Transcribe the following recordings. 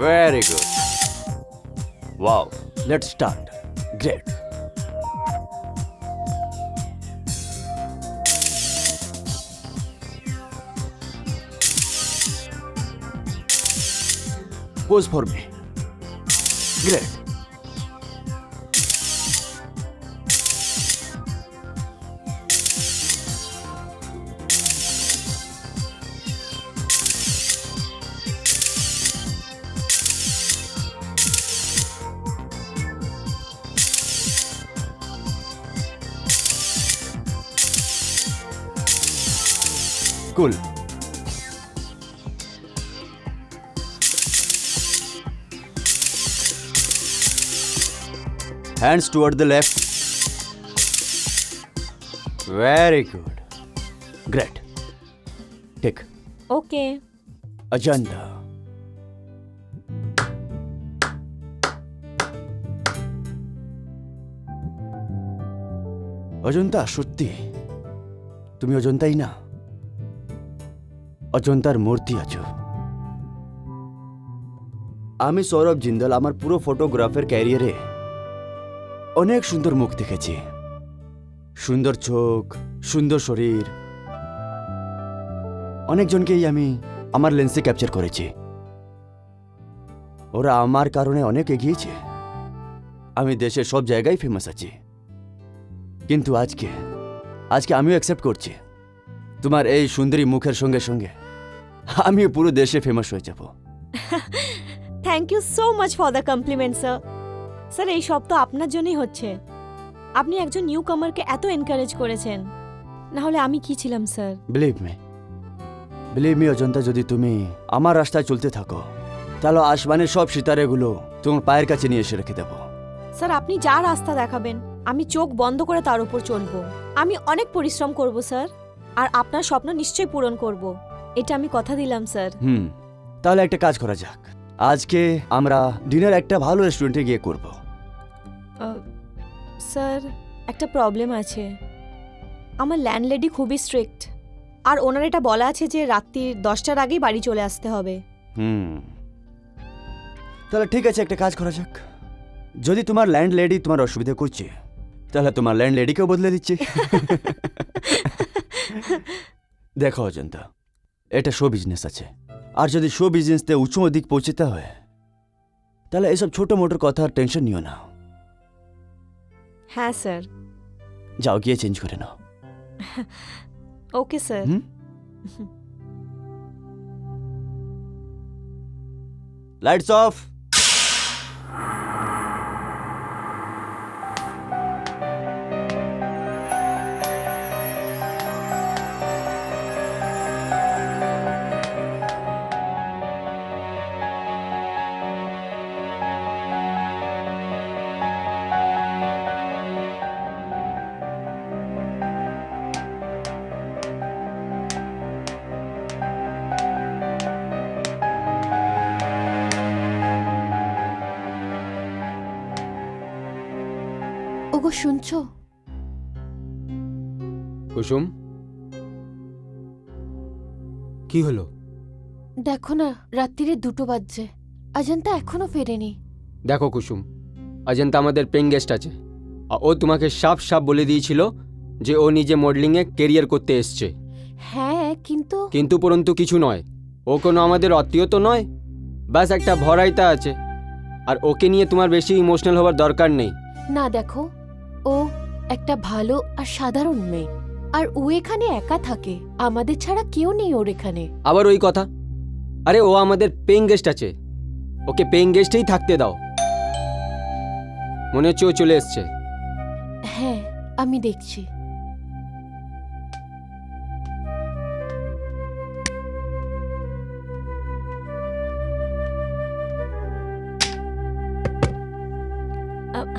Very good. Wow. Let's start. Great. Pose for me. Great. Cool. Hands toward the left. Very good. Great. Tick. Okay. Agenda. Ajanta, সত্যি তুমি অজন্তাই না, অজন্তার মূর্তি আছো। আমি সৌরভ জিন্দল আমার পুরো ফটোগ্রাফের ক্যারিয়ারে অনেক সুন্দর মুখ দেখেছি, সুন্দর চোখ, সুন্দর শরীর। অনেকজনকেই আমি আমার লেন্সে ক্যাপচার করেছি। ওরা আমার কারণে অনেক এগিয়েছে। আমি দেশের সব জায়গায় ফেমাস আছি। কিন্তু আজকে আমিও অ্যাকসেপ্ট করছি তোমার এই সুন্দরী মুখের সঙ্গে সঙ্গে আমিও পুরো দেশে ফেমাস হয়ে যাব। Thank you so much for the compliment sir. Sir এই সব তো আপনার জন্যই হচ্ছে। আপনি একজন নিউ কামারকে এত এনকারেজ করেছেন, না হলে আমি কি ছিলাম স্যার। বিলিভ মি অজন্তা, যদি তুমি আমার রাস্তায় চলতে থাকো তাহলে আসমানের সব সিতারেগুলো তোমার পায়ের কাছে নিয়ে এসে রেখে দেবো। স্যার আপনি যা রাস্তা দেখাবেন আমি চোখ বন্ধ করে তার উপর চলবো। আমি অনেক পরিশ্রম করব স্যার, আর আপনার স্বপ্ন নিশ্চয়ই পূরণ করব, এটা আমি কথা দিলাম স্যার। তাহলে একটা কাজ করা যাক, আজকে আমরা ডিনার একটা ভালো রেস্টুরেন্টে গিয়ে করব। স্যার একটা প্রবলেম আছে, আমার ল্যান্ডলেডি খুবই স্ট্রিক্ট, আর ওনার এটা বলা আছে যে রাত্রি 10টার আগেই বাড়ি চলে আসতে হবে। তাহলে ঠিক আছে, একটা কাজ করা যাক, যদি তোমার ল্যান্ডলেডি তোমার অসুবিধা করছে তাহলে তোমার ল্যান্ডলেডিকেও বদলে দিচ্ছি। দেখো অজন্তা, এটা শো বিজনেস আছে, আর যদি শো বিজনেসতে উঁচু দিক পৌঁছতে হয় তাহলে এসব ছোট মোটো কথার টেনশন নিও না। হ্যাঁ স্যার। যাও গিয়ে চেঞ্জ করে নাও। Okay sir. Lights off. ওগো শুনছো? কুসুম, কি হলো? দেখো না, রাত্রিরে 2টো বাজছে, অজন্তা এখনো ফেরেনি। দেখো কুসুম, অজন্তা আমাদের পেইং গেস্ট আছে, আর ও তোমাকে সাফ সাফ বলে দিয়েছিল যে ও নিজে মডেলিংয়ে কেরিয়ার করতে এসছে। হ্যাঁ কিন্তু কিন্তু পরন্তু কিছু নয়, ও কোনো আমাদের আত্মীয় তো নয়, ব্যাস একটা ভরাইতা আছে, আর ওকে নিয়ে তোমার বেশি ইমোশনাল হওয়ার দরকার নেই। না, দেখো ও একটা ভালো আর সাধারণ মেয়ে, আর ও এখানে একা থাকে, আমাদের ছাড়া কেউ নেই ওর এখানে। আবার ওই কথা, আরে ও আমাদের পেইং গেস্ট আছে, ওকে পেইং গেস্টেই থাকতে দাও। মনে হচ্ছে ও চলে এসছে। হ্যাঁ আমি দেখছি।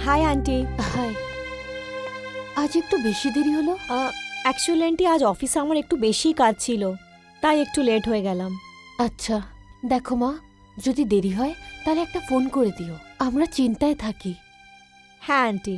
High aunty. হাই। আজ একটু বেশি দেরি হলো। অ্যাকচুয়ালি আন্টি আজ অফিসে আমার একটু বেশি কাজ ছিল, তাই একটু লেট হয়ে গেলাম। আচ্ছা দেখো মা, যদি দেরি হয় তাহলে একটা ফোন করে দিও, আমরা চিন্তায় থাকি। হ্যাঁ আন্টি।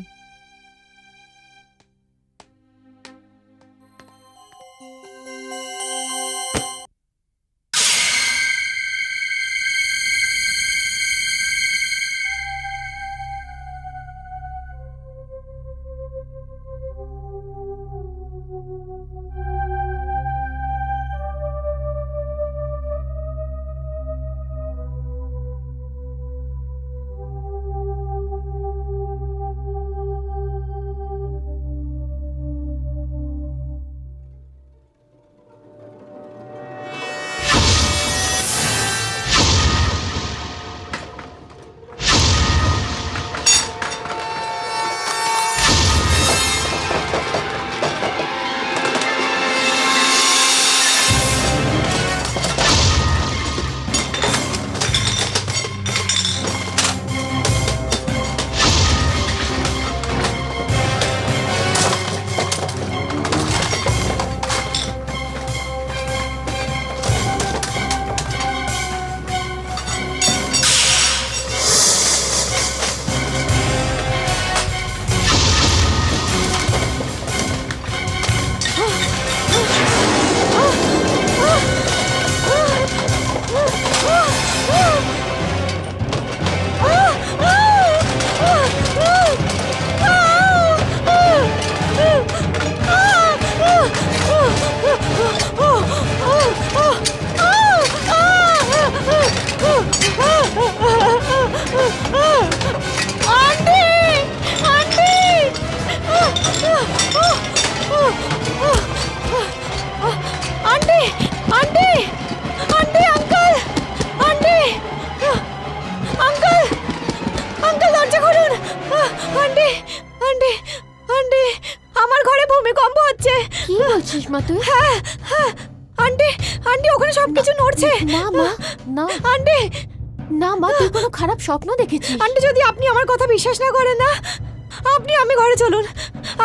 কি বলছিস মা তুই? হ্যাঁ হ্যাঁ আন্টি আন্টি ওখানে সবকিছু নড়ছে। না মা, না আন্টি না মা, তুই কোনো খারাপ স্বপ্ন দেখেছিস? আন্টি যদি আপনি আমার কথা বিশ্বাস না করেন না, আমি ঘরে চলুন।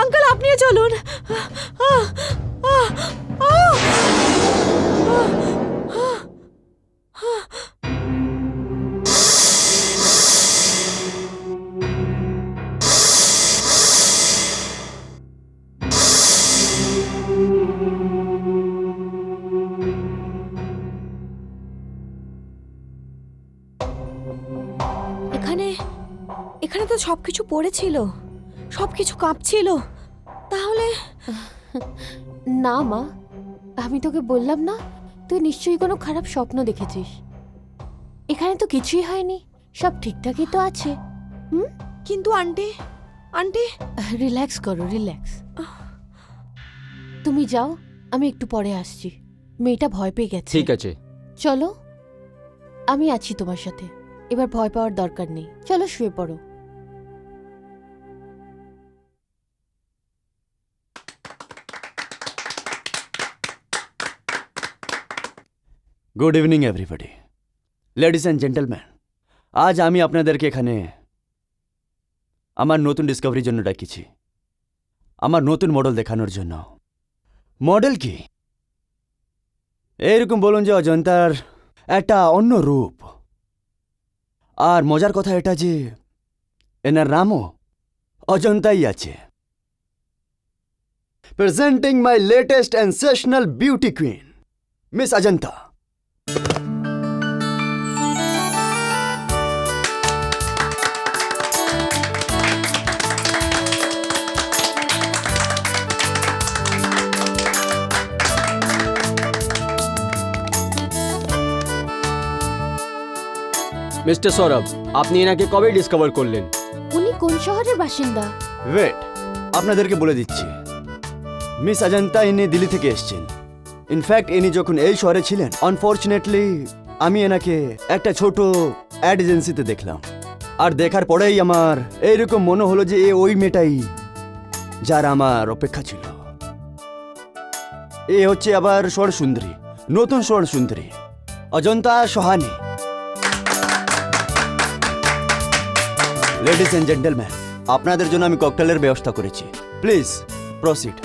আঙ্কেল আপনিও চলুন। আহ, আহ, আহ, এখানে এখানে তো সবকিছু পড়েছিল, সবকিছু কাঁপছিল। তাহলে না মা, আমি তোকে বললাম না, তুই নিশ্চয়ই কোনো খারাপ স্বপ্ন দেখেছিস। এখানে তো কিছুই হয়নি, সব ঠিকঠাকই তো আছে। কিন্তু আন্টি আন্টি রিল্যাক্স করো, রিল্যাক্স। তুমি যাও, আমি একটু পরে আসছি। মেয়েটা ভয় পেয়ে গেছে। ঠিক আছে। চলো, আমি আছি তোমার সাথে। এবার ভয় পাওয়ার দরকার নেই, চলো শুয়ে পড়ো। Good evening everybody, ladies and gentleman. আজ আমি আপনাদেরকে এখানে আমার নতুন ডিসকভারির জন্য ডাকিছি, আমার নতুন মডেল দেখানোর জন্য। মডেল কি? এইরকম বলুন যে অজন্তার একটা অন্য রূপ। আর মজার কথা এটা যে এনার নামও অজন্তাই আছে। Presenting my latest sensational beauty queen, miss Ajanta. Mister Sourav, আপনি এনাকে কবে ডিসকভার করলেন? উনি কোন শহরের বাসিন্দা? ওয়েট, আপনাদেরকে বলে দিচ্ছি। মিস অজন্তা ইনি দিল্লি থেকে এসেছেন। ইনফ্যাক্ট ইনি যখন এই শহরে ছিলেন, আনফর্চুনেটলি আমি এনাকে একটা ছোট অ্যাড এজেন্সিতে দেখলাম। আর দেখার পরেই আমার এইরকম মনে হলো যে এ ওই মেয়েটাই যার আমার অপেক্ষা ছিল। এ হচ্ছে আবার স্বর সুন্দরী, নতুন স্বর সুন্দরী, Ajanta Sohani. Ladies and gentleman, আপনাদের জন্য আমি ককটেলের ব্যবস্থা করেছি। Please proceed.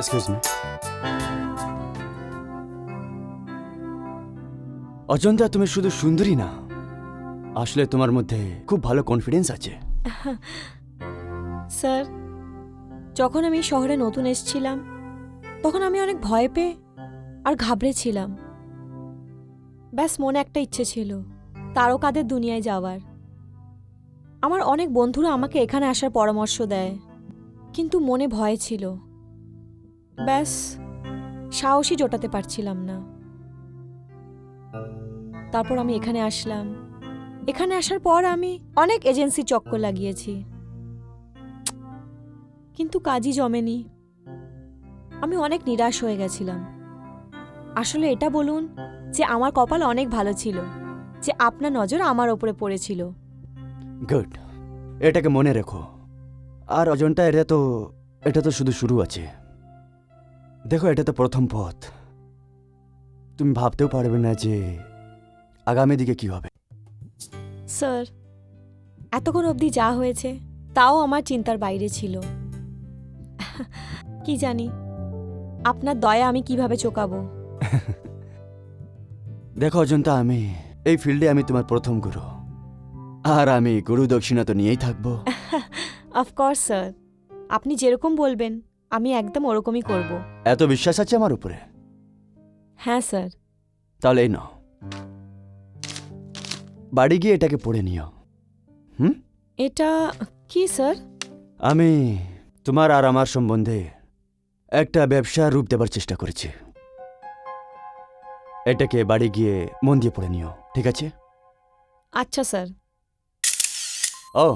Excuse me. Ajanta, তুমি শুধু সুন্দরী না, আসলে তোমার মধ্যে খুব ভালো কনফিডেন্স আছে। স্যার, যখন আমি শহরে নতুন এসেছিলাম তখন আমি অনেক ভয় পেয়ে আর ঘাবড়েছিলাম। ব্যাস মনে একটা ইচ্ছে ছিল, তারকাদের দুনিয়ায় যাওয়ার। আমার অনেক বন্ধুরা আমাকে এখানে আসার পরামর্শ দেয়, কিন্তু মনে ভয় ছিল। ব্যাস সাহসই জোটাতে পারছিলাম না। তারপর আমি এখানে আসলাম। এখানে আসার পর আমি অনেক এজেন্সি চক্কর লাগিয়েছি, কিন্তু কাজই জমেনি। আমি অনেক নিরাশ হয়ে গেছিলাম। আসলে এটা বলুন যে আমার কপাল অনেক ভালো ছিল যে আপনার নজর আমার ওপরে পড়েছিল। গুড, এটাকে মনে রেখো। আর অজন্তা, এটা তো শুধু শুরু আছে। দেখো, এটা তো প্রথম পথ। তুমি ভাবতেও পারবে না যে আগামী দিকে কি হবে। স্যার, এতক্ষণ অবধি যা হয়েছে তাও আমার চিন্তার বাইরে ছিল। কি জানি আপনার দয়া আমি কিভাবে চোকাবো। দেখো অজন্তা, এই ফিল্ডে আমি তোমার প্রথম গুরু, আর আমি গুরু দক্ষিণা তো নিয়েই থাকবো। অফকোর্স স্যার, আপনি যেরকম বলবেন আমি একদম ওরকমই করব। এত বিশ্বাস আছে আমার উপরে? হ্যাঁ স্যার। তাহলে এই নাও, বাড়ি গিয়ে এটাকে পড়ে নিও। এটা কি স্যার? আমি তোমার আর আমার সম্বন্ধে একটা ব্যবসার রূপ দেবার চেষ্টা করেছি। এটাকে বাড়ি গিয়ে মন দিয়ে পড়ে নিও, ঠিক আছে? আচ্ছা স্যার। ও,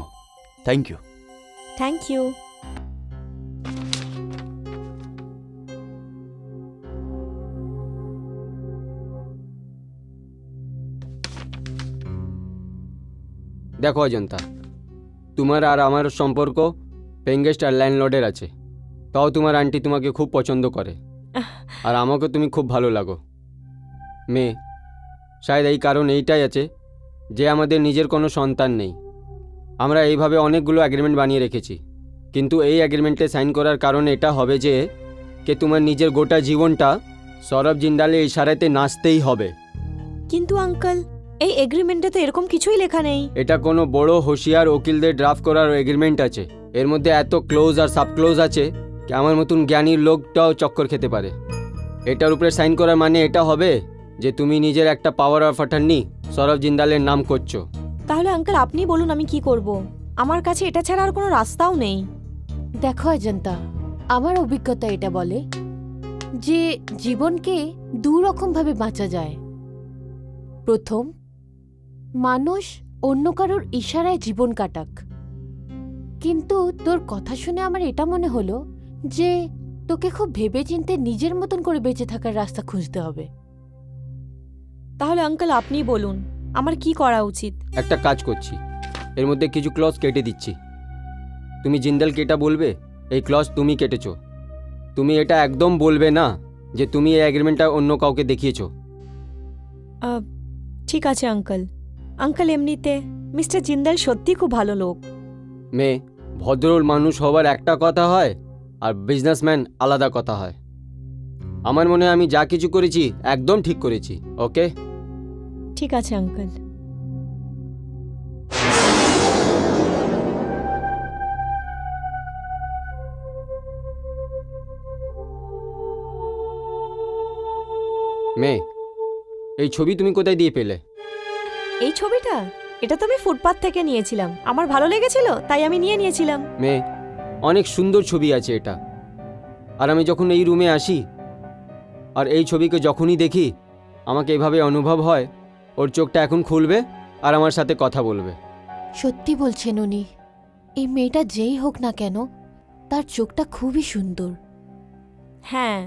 থ্যাংক ইউ। Thank you. দেখো অজন্তা, তোমার আর আমার সম্পর্ক পেঙ্গেস্ট আর ল্যান্ডলর্ডের আছে, তাও তোমার আন্টি তোমাকে খুব পছন্দ করে আর আমাকে তুমি খুব ভালো লাগো। মেয়ে, শায়দ এই কারণ এইটাই আছে যে আমাদের নিজের কোনো সন্তান নেই। আমরা এইভাবে অনেকগুলো অ্যাগ্রিমেন্ট বানিয়ে রেখেছি, কিন্তু এই অ্যাগ্রিমেন্টে সাইন করার কারণ এটা হবে যে তোমার নিজের গোটা জীবনটা সৌরভ জিন্দালের ইশারাতে নাচতেই হবে। কিন্তু আঙ্কেল, এই এগ্রিমেন্টে তো এরকম কিছুই লেখা নেই। এটা কোনো বড় হোশিয়ার উকিলদের ড্রাফট করার এগ্রিমেন্ট আছে। এর মধ্যে এত ক্লোজ আর সাব ক্লোজ আছে কি আমার মতন জ্ঞানীর লোকটাও চক্কর খেতে পারে। এটার উপরে সাইন করার মানে এটা হবে যে তুমি নিজের একটা পাওয়ার অফ অ্যাটর্নি সৌরভ জিন্দালের নাম করছো। তাহলে আঙ্কেল আপনি বলুন আমি কি করব? আমার কাছে এটা ছাড়া আর কোনো রাস্তাও নেই। দেখো অজন্তা, আমার অভিজ্ঞতা এটা বলে যে জীবনকে দুরকমভাবে বাঁচা যায়। প্রথম, মানুষ অন্য কারোর ইশারায় জীবন কাটাক। কিন্তু তোর কথা শুনে আমার এটা মনে হলো যে তোকে খুব ভেবেচিন্তে নিজের মতন করে বেঁচে থাকার রাস্তা খুঁজতে হবে। তাহলে আঙ্কেল আপনি বলুন আমার কি করা উচিত? একটা কাজ করছি, এর মধ্যে কিছু ক্লজ কেটে দিচ্ছি। তুমি জিন্দালকে এটা বলবে এই ক্লজ তুমি কেটেছো। তুমি এটা একদম বলবে না যে তুমি এই এগ্রিমেন্টটা অন্য কাউকে দেখিয়েছো। ঠিক আছে আঙ্কেল। আঙ্কেল এমনিতে মিস্টার জিন্দাল সত্যি খুব ভালো লোক। মেয়ে, ভদ্র মানুষ হওয়ার একটা কথা হয় আর বিজনেসম্যান আলাদা কথা হয়। আমার মনে হয় আমি যা কিছু করেছি একদম ঠিক করেছি। ওকে, ঠিক আছে আঙ্কেল। মেয়ে, এই ছবি তুমি কোথায় দিয়ে পেলে? এই ছবিটা, এটা তো আমি ফুটপাথ থেকে নিয়েছিলাম। আমার ভালো লেগেছিল তাই আমি নিয়েছিলাম। মেয়ে, অনেক সুন্দর ছবি আছে এটা। আর আমি যখন এই রুমে আসি আর এই ছবিকে যখনই দেখি আমাকে এভাবে অনুভব হয় ওর চোখটা এখন খুলবে আর আমার সাথে কথা বলবে। সত্যি বলছেন উনি। এই মেয়েটা যেই হোক না কেন, তার চোখটা খুবই সুন্দর। হ্যাঁ,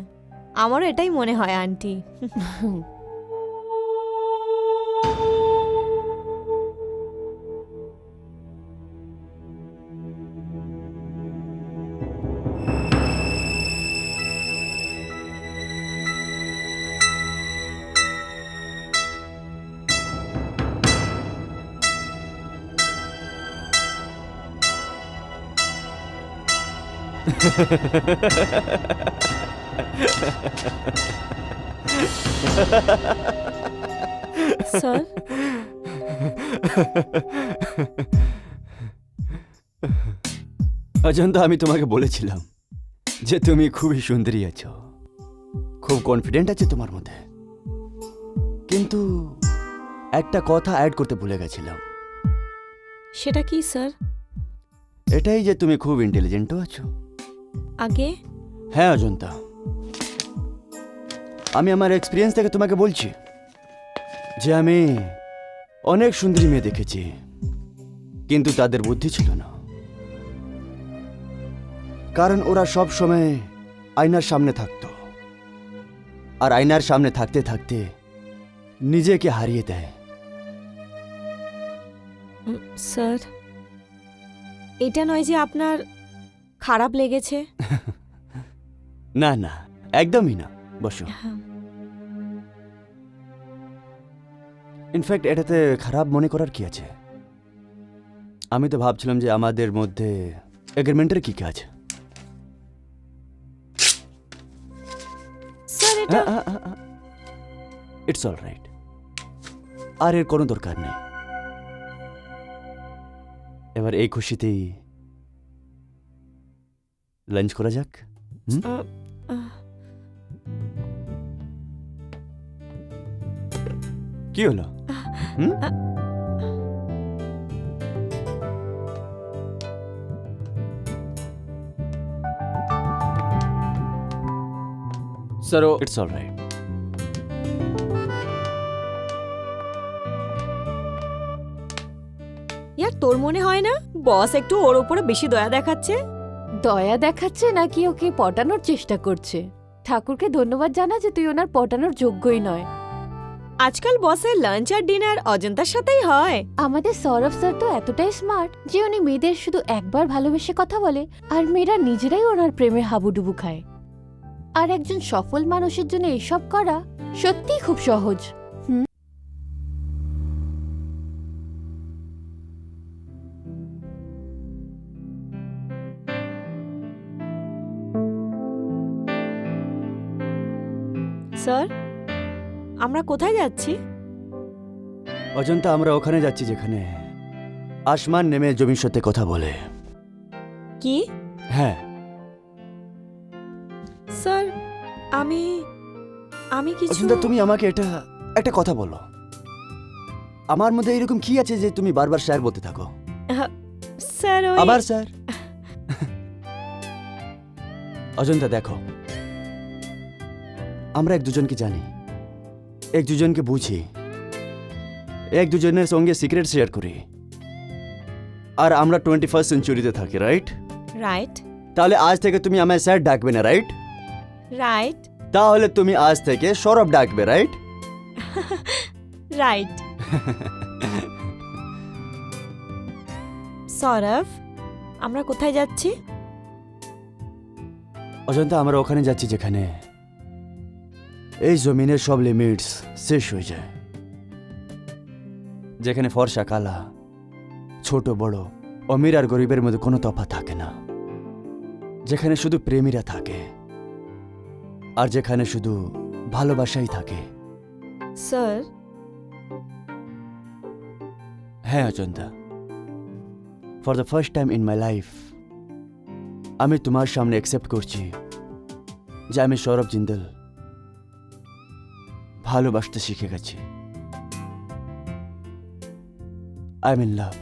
আমারও এটাই মনে হয় আন্টি। স্যার, অজন্তা, আমি তোমাকে বলেছিলাম যে তুমি খুবই সুন্দরী আছো, খুব কনফিডেন্ট আছে তোমার মধ্যে। কিন্তু একটা কথা অ্যাড করতে ভুলে গেছিলাম। সেটা কি স্যার? এটাই যে তুমি খুব ইন্টেলিজেন্টও আছো। আগে হ্যাঁ অজন্তা, আমি আমার এক্সপিরিয়েন্স থেকে তোমাকে বলছি যে আমি অনেক সুন্দরী মেয়ে দেখেছি, কিন্তু তাদের বুদ্ধি ছিল না। কারণ ওরা সব সময় আয়নার সামনে থাকতো, আর আয়নার সামনে থাকতে থাকতে নিজেকে হারিয়ে দেয়। স্যার, এটা নয় যে আপনার খারাপ লেগেছে? না না, একদমই না, বসো। ইনফ্যাক্ট এটাতে খারাপ মনে করার কি আছে? আমি তো ভাবছিলাম যে আমাদের মধ্যে এগ্রিমেন্টের কি কাজ। স্যার, এটা ইটস অল রাইট, আর এর কোনো দরকার নেই। এবার এই খুশিতেই লাঞ্চ করা যাক। হুম? আহ, আহ, কি হলো হুম? Sir oh it's all right. ইয়ার তোর মনে হয় না বস একটু ওর ওপরে বেশি দয়া দেখাচ্ছে? দয়া দেখাচ্ছে নাকি ওকে পটানোর চেষ্টা করছে? ঠাকুরকে ধন্যবাদ জানা যে তুই ওনার পটানোর যোগ্যই নয়। আজকাল বসের লাঞ্চ আর ডিনার অজন্তার সাথেই হয়। আমাদের সৌরভ স্যার তো এতটাই স্মার্ট যে উনি মেয়েদের শুধু একবার ভালোবেসে কথা বলে আর মেয়েরা নিজেরাই ওনার প্রেমে হাবুডুবু খায়। আর একজন সফল মানুষের জন্য এসব করা সত্যিই খুব সহজ। স্যার, আমরা কোথায় যাচ্ছি? অজন্তা, আমরা ওখানে যাচ্ছি যেখানে আসমান নেমে জমির সাথে কথা বলে। কি? হ্যাঁ, স্যার, আমি আমি কিছু অজন্তা, তুমি আমাকে একটা কথা বলো। আমার মধ্যে এরকম কি আছে যে তুমি বারবার স্যার বলতে থাকো? স্যার ওই আবার স্যার? অজন্তা দেখো, আমরা এক দুজনকে জানি, এক দুজনকে বুঝি, এক দুজনের সঙ্গে সিক্রেট শেয়ার করি, আর আমরা 21st সেঞ্চুরিতে থাকি, রাইট? রাইট তাহলে আজ থেকে তুমি আমায় স্যার ডাকবে না, রাইট? রাইট তাহলে তুমি আজ থেকে সৌরভ ডাকবে, রাইট? রাইট। সৌরভ, আমরা কোথায় যাচ্ছি? অজন্তা, আমরা ওখানে যাচ্ছি যেখানে এই জমিনের সব লিমিটস শেষ হয়ে যায়, যেখানে ফর্সা কালা, ছোট বড়, অমির আর গরিবের মধ্যে কোনো তফাৎ থাকে না, যেখানে শুধু প্রেমীরা থাকে আর যেখানে শুধু ভালোবাসাই থাকে। স্যার, হ্যাঁ Ajanta, for the first time in my life আমি তোমার সামনে অ্যাকসেপ্ট করছি যে আমি সৌরভ জিন্দল ভালোবাসতে শিখে গেছি। I am in love.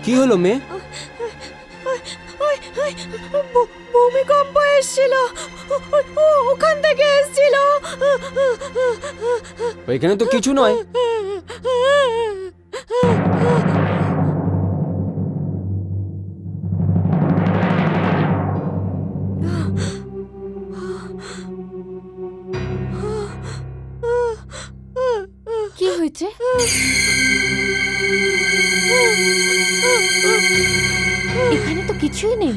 কি হলো মেয়ে? ভূমিকম্প এসেছিল, ওখান থেকে এসেছিল। ওইখানে তো কিছু নয়। কি হয়েছে? এখানে তো কিছুই নেই।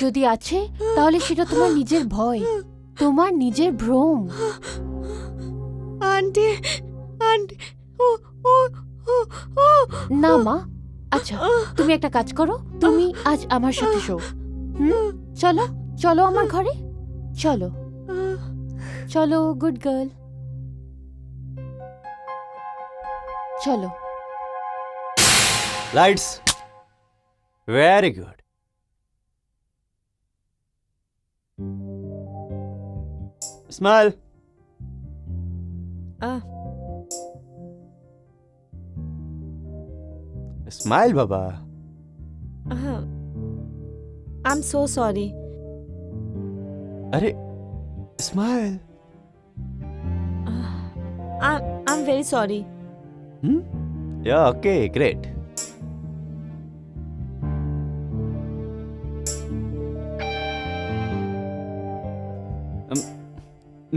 যদি আছে তাহলে সেটা তোমার নিজের ভয়, তোমার নিজের ভ্রম। আন্টি, আন্টি, ও ও ও ও না মা, আচ্ছা তুমি একটা কাজ করো, তুমি আজ আমার সাথে শো। চলো চলো আমার ঘরে, চলো চলো গুড গার্ল, চলো। Lights, very good. Smile. Smile বাবা। I am so sorry. আরে smile. I am very sorry. Yeah, okay, great.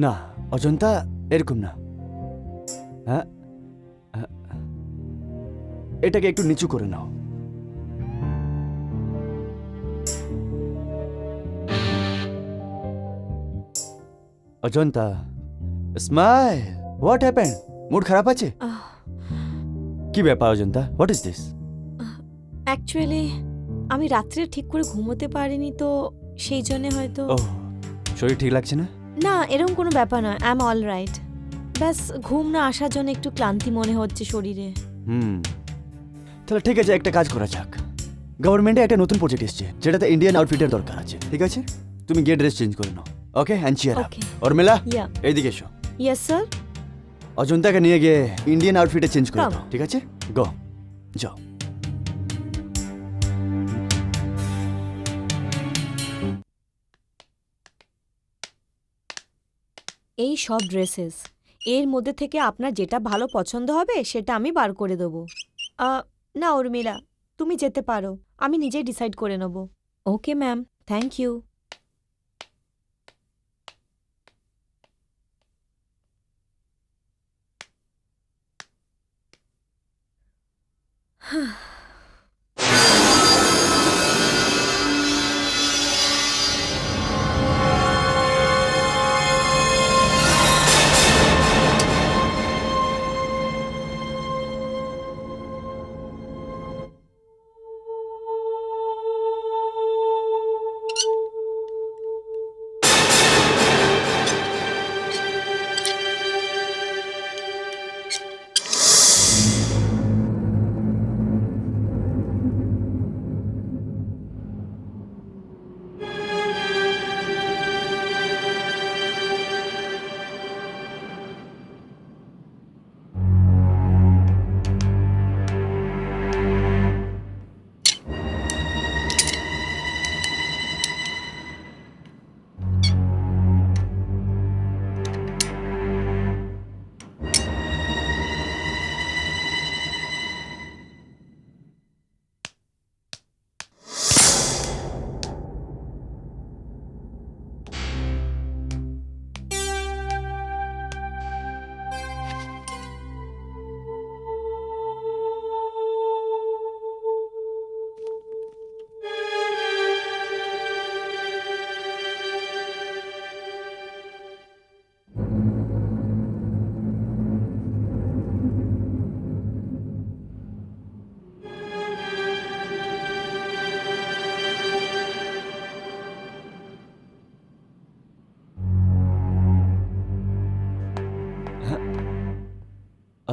না অজন্তা, এরকম না। হ্যাঁ, এটাকে একটু নিচু করে নাও। Ajanta, smile. What happened? Mood খারাপ আছে? কি ব্যাপার Ajanta? What is this? Actually আমি রাত্রে ঠিক করে ঘুমোতে পারিনি, তো সেই জন্য হয়তো। ও, শরীর ঠিক লাগছে না? না, এরকম কোনো ব্যাপার নয়, আই এম অল রাইট। ব্যাস ঘুম না আসার জন্য একটু ক্লান্তি মনে হচ্ছে শরীরে। তাহলে ঠিক আছে, একটা কাজ করা যাক। গভর্নমেন্টে একটা নতুন প্রজেক্ট এসেছে যেটাতে ইন্ডিয়ান আউটফিটের দরকার আছে, ঠিক আছে? তুমি গিয়ে ড্রেস চেঞ্জ করে নাও, okay? And cheer up. Okay. Urmila, yeah, এইদিকে এসো। Yes sir. অজন্তাকে নিয়ে গিয়ে ইন্ডিয়ান আউটফিটে চেঞ্জ করে Come. দাও, ঠিক আছে? গো, যাও। এই সব ড্রেসেস, এর মধ্যে থেকে আপনার যেটা ভালো পছন্দ হবে সেটা আমি বার করে দেবো। না উর্মিলা, তুমি যেতে পারো, আমি নিজেই ডিসাইড করে নেব। Okay ma'am, thank you.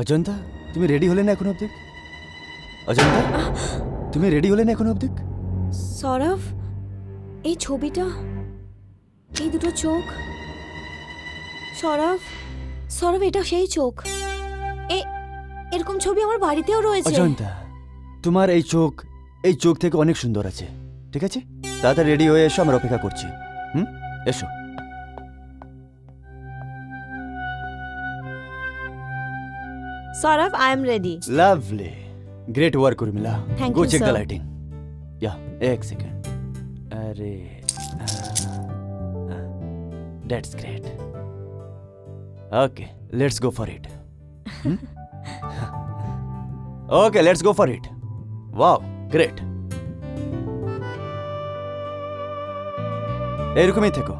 Ajanta, তুমি রেডি হলে না এখন অবধি? অজন্তা, তুমি রেডি হলে না এখন অবধি? সৌরভ, এই ছবিটা, এই দুটো চোখ। সৌরভ, সৌরভ, এটা সেই চোখ। এরকম ছবি আমার বাড়িতেও রয়েছে। অজন্তা, তোমার এই চোখ থেকে অনেক সুন্দর আছে, ঠিক আছে? তাড়াতাড়ি রেডি হয়ে এসো, আমরা অপেক্ষা করছি। হুম, এসো। Sourav, I am ready. Lovely, great work Urmila. Thank go you, check the sir. Lighting. या एक सेकंड। अरे that's great. Okay, let's go for it. Okay, let's go for it. Wow, great. এরকমই থেকো।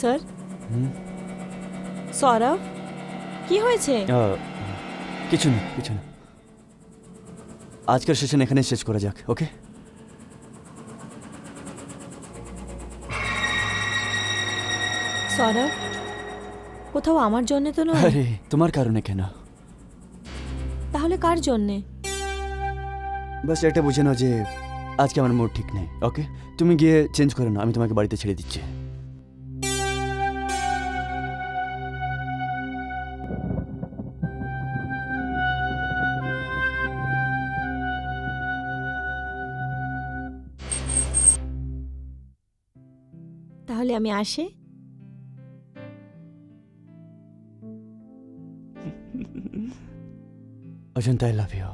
স্যার, হুম? সৌরভ, কি হয়েছে? কিছু না, কিছু না। আজকের সেশন এখানে শেষ করা যাক, ওকে? সৌরভ, কোথাও আমার জন্য তো নয়। আরে তোমার কারণে কেন? তাহলে কার জন্যে? বাস এটা বুঝে নাও যে আজকে আমার মুড ঠিক নেই, ওকে? তুমি গিয়ে চেঞ্জ করে নাও, আমি তোমাকে বাড়িতে ছেড়ে দিচ্ছি। তাহলে আমি আসি? Ajanta, I love you.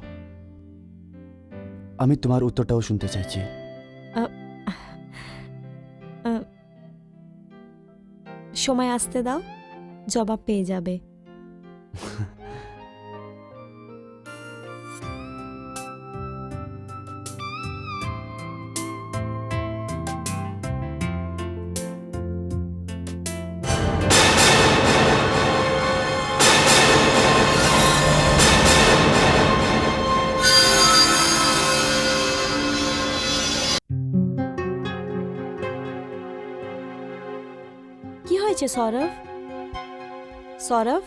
আমি তোমার উত্তরটাও শুনতে চাইছি। সময় আসতে দাও, জবাব পেয়ে যাবে। কি হয়েছে সৌরভ? সৌরভ,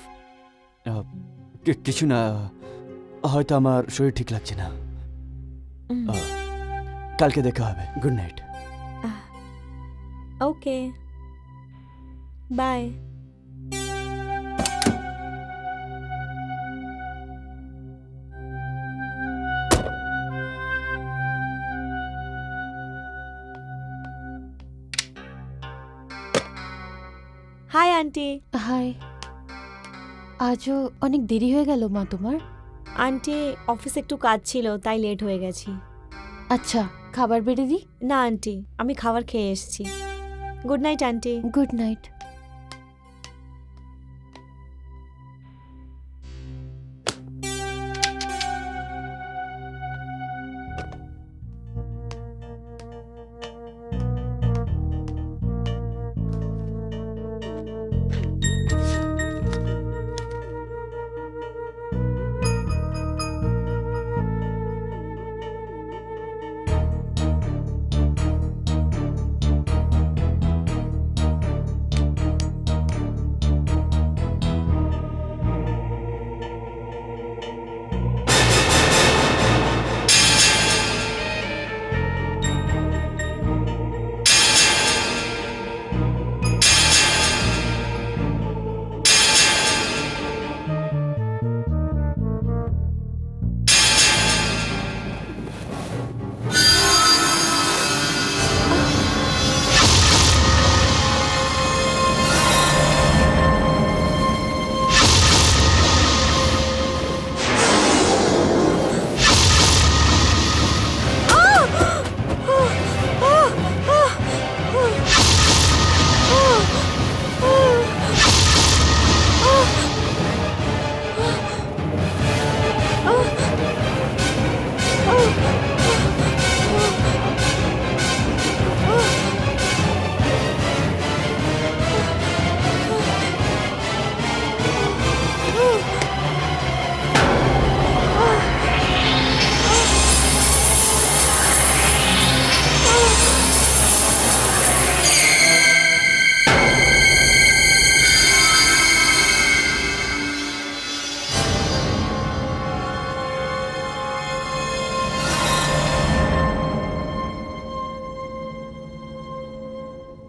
কিছু না, হয়তো আমার শরীর ঠিক লাগছে না। উম, কালকে দেখা হবে। Good night. Okay, bye. Hi aunty. Hi. আজও অনেক দেরি হয়ে গেল মা তোমার। আন্টি, অফিসে একটু কাজ ছিল তাই লেট হয়ে গেছি। আচ্ছা, খাবার বেড়ে দিই? না আন্টি, আমি খাবার খেয়ে এসেছি। Good night aunty. Good night.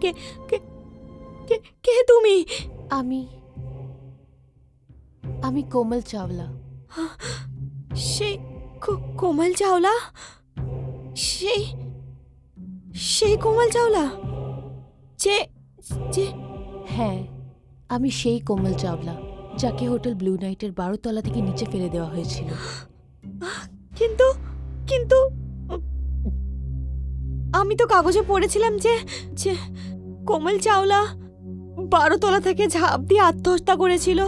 কে কে কে কে তুমি? আমি আমি কোমল চাওলা। সেই কোমল চাওলা? সেই সেই কোমল চাওলা যে যে হ্যাঁ, আমি সেই কোমল চাওলা যাকে হোটেল ব্লু নাইটের 12 তলা থেকে নিচে ফেলে দেওয়া হয়েছিল। কিন্তু কিন্তু আমি তো কাগজে পড়েছিলাম যে যে কোমল চাওলা 12 তলা থেকে ঝাঁপ দিয়ে আত্মহত্যা করেছিল।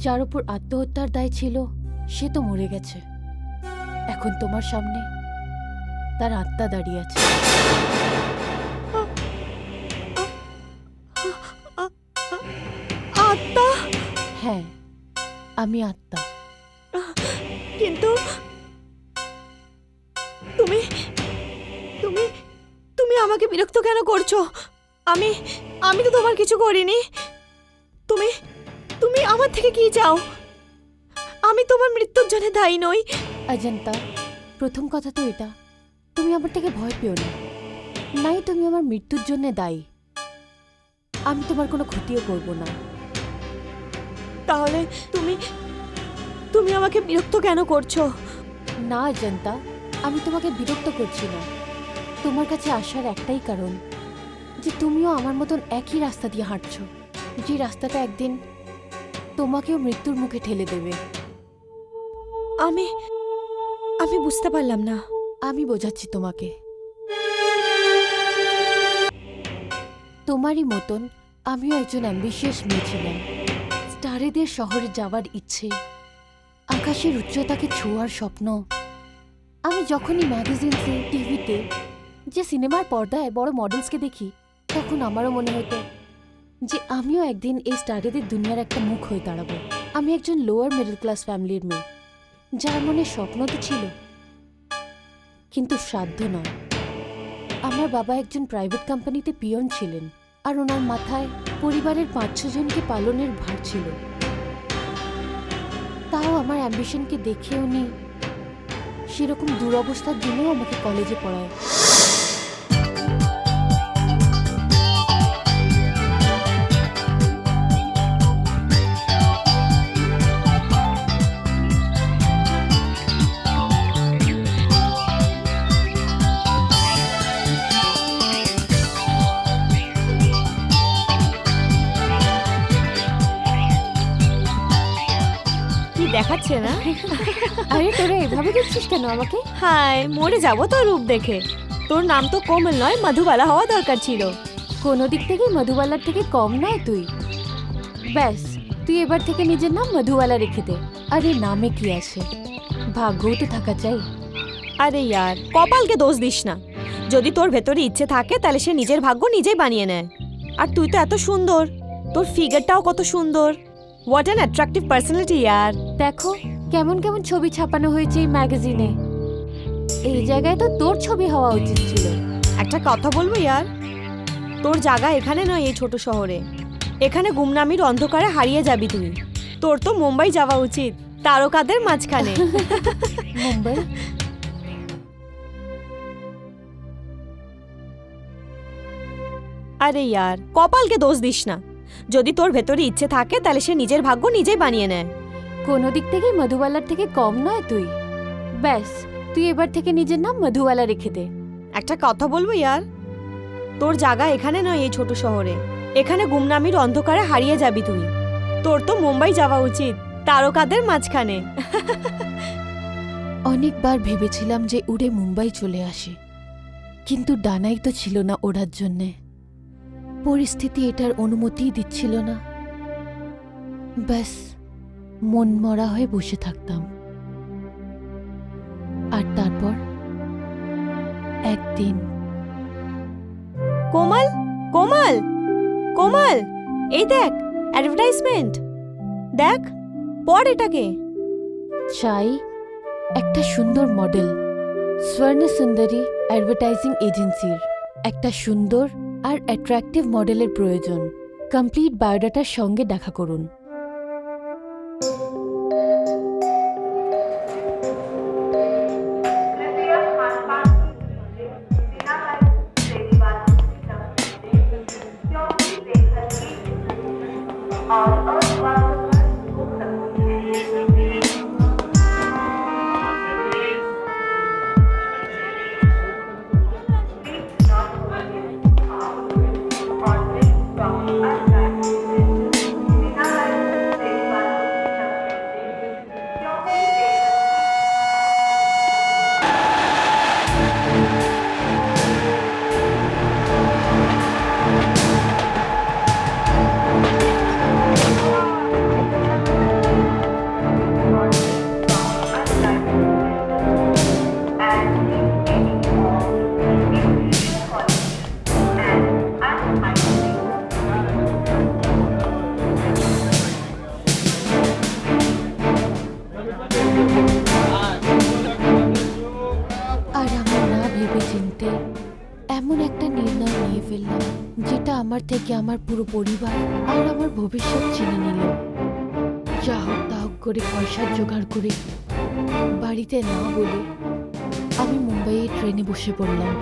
যার উপর আত্মহত্যার দায় ছিল সে তো মরে গেছে। এখন তোমার সামনে তার আত্মা দাঁড়িয়ে আছে। আত্মা? হ্যাঁ, আমি আত্মা। কিন্তু তুমি তুমি তুমি আমাকে বিরক্ত কেন করছো? আমি আমি তো তোমার কিছু করিনি। তুমি তুমি আমার থেকে কি চাও? আমি তোমার মৃত্যুর জন্য দায়ী নই। অজন্তা, প্রথম কথা তো এটা, তুমি আমার থেকে ভয় পেও না। নাই তুমি আমার মৃত্যুর জন্য দায়ী। আমি তোমার কোনো ক্ষতিও করব না। তাহলে তুমি তুমি আমাকে বিরক্ত কেন করছো? না অজন্তা, আমি তোমাকে বিরক্ত করছি না। তোমার কাছে আসার একটাই কারণ যে তুমিও আমার মতন একই রাস্তা দিয়ে হাঁটছো, যে রাস্তাটা একদিন তোমাকেও মৃত্যুর মুখে ঠেলে দেবে। আমি আমি বুঝতে পারলাম না। আমি বোঝাচ্ছি তোমাকে। তোমারই মতন আমিও একজন অ্যাম্বিশিয়াস মেয়ে ছিলাম। স্টারেদের শহরে যাওয়ার ইচ্ছে, আকাশের উচ্চতাকে ছোঁয়ার স্বপ্ন। আমি যখনই ম্যাগাজিনসে, টিভিতে, যে সিনেমার পর্দায় বড় মডেলসকে দেখি, তখন আমারও মনে হতো যে আমিও একদিন এই স্টারেদের দুনিয়ার একটা মুখ হয়ে দাঁড়াবো। আমি একজন লোয়ার মিডল ক্লাস ফ্যামিলির মেয়ে, যার মনে স্বপ্ন তো ছিল কিন্তু সাধ্য নয়। আমার বাবা একজন প্রাইভেট কোম্পানিতে পিয়ন ছিলেন, আর ওনার মাথায় পরিবারের 5-6 জনকে পালনের ভার ছিল। তাও আমার অ্যাম্বিশনকে দেখে উনি সেরকম দুরবস্থার জন্যও আমাকে কলেজে পড়ায়। কি দেখাচ্ছে না? আরে তোরা এভাবে দেখছিস কেন আমাকে? হায়, মরে যাবো তোর রূপ দেখে। তোর নাম তো কোমল নয়, মধুবালা হওয়া দরকার ছিল। কোনো দিক থেকে মধুবালার থেকে কম নয় তুই। ব্যাস, তুই এবার থেকে নিজের নাম মধুবালা রেখে দে। আরে নামে কি আছে, ভাগ্যও তো থাকা চাই। আরে ইয়ার, কপালকে দোষ দিস না। যদি তোর ভেতরে ইচ্ছে থাকে তাহলে সে নিজের ভাগ্য নিজেই বানিয়ে নেয়। আর তুই তো এত সুন্দর, তোর ফিগারটাও কত সুন্দর। হোয়াট অ্যান অ্যাট্রাকটিভ পার্সোনালিটি ইয়ার। দেখো কেমন কেমন ছবি ছাপানো হয়েছে এই ম্যাগাজিনে। এই জায়গায় তো তোর ছবি হওয়া উচিত ছিল। একটা কথা বলবো ইয়ার, তোর জায়গা এখানে নয়, এই ছোট শহরে। এখানে গুমনামির অন্ধকারে হারিয়ে যাবি তুই। তোর তো মুম্বাই যাওয়া উচিত, তারকাদের মাঝখানে। মুম্বাই? আরে ইয়ার, কপালকে দোষ দিস না। যদি তোর ভেতরে ইচ্ছে থাকে তাহলে সে নিজের ভাগ্য নিজেই বানিয়ে নেয়। কোনো দিক থেকে মধুবালার থেকে কম নয় তুই। ব্যাস, তুই এবার থেকে নিজের নাম মধুবালা রেখে দে। একটা কথা বলবো ইয়ার, তোর জায়গা এখানে নয়, এই ছোট শহরে। এখানে গুমনামির অন্ধকারে হারিয়ে যাবি তুই। তোর তো মুম্বাই যাওয়া উচিত, তারকাদের মাঝখানে। অনেকবার ভেবেছিলাম যে উড়ে মুম্বাই চলে আসি, কিন্তু ডানাই তো ছিল না ওড়ার জন্যে। পরিস্থিতি এটার অনুমতিই দিচ্ছিল না। ব্যাস, মন মরা হয়ে বসে থাকতাম। আর তারপর একদিন কোমল, কোমল, কোমল, এই দেখ অ্যাডভার্টাইজমেন্ট। দেখ, পড় এটাকে। চাই একটা সুন্দর মডেল, স্বর্ণ সুন্দরী অ্যাডভার্টাইজিং এজেন্সির একটা সুন্দর আর অ্যাট্রাকটিভ মডেলের প্রয়োজন। কমপ্লিট বায়োডাটার সঙ্গে দেখা করুন। আর আমি না ভেবে চিনতে এমন একটা নির্ণয় নিয়ে ফেললাম যেটা আমার থেকে আমার পুরো পরিবার আর আমার ভবিষ্যৎ চিনে নিল। যা হোক তা হোক করে পয়সা জোগাড় করে বাড়িতে না বলে আমি মুম্বাইয়ে ট্রেনে বসে পড়লাম।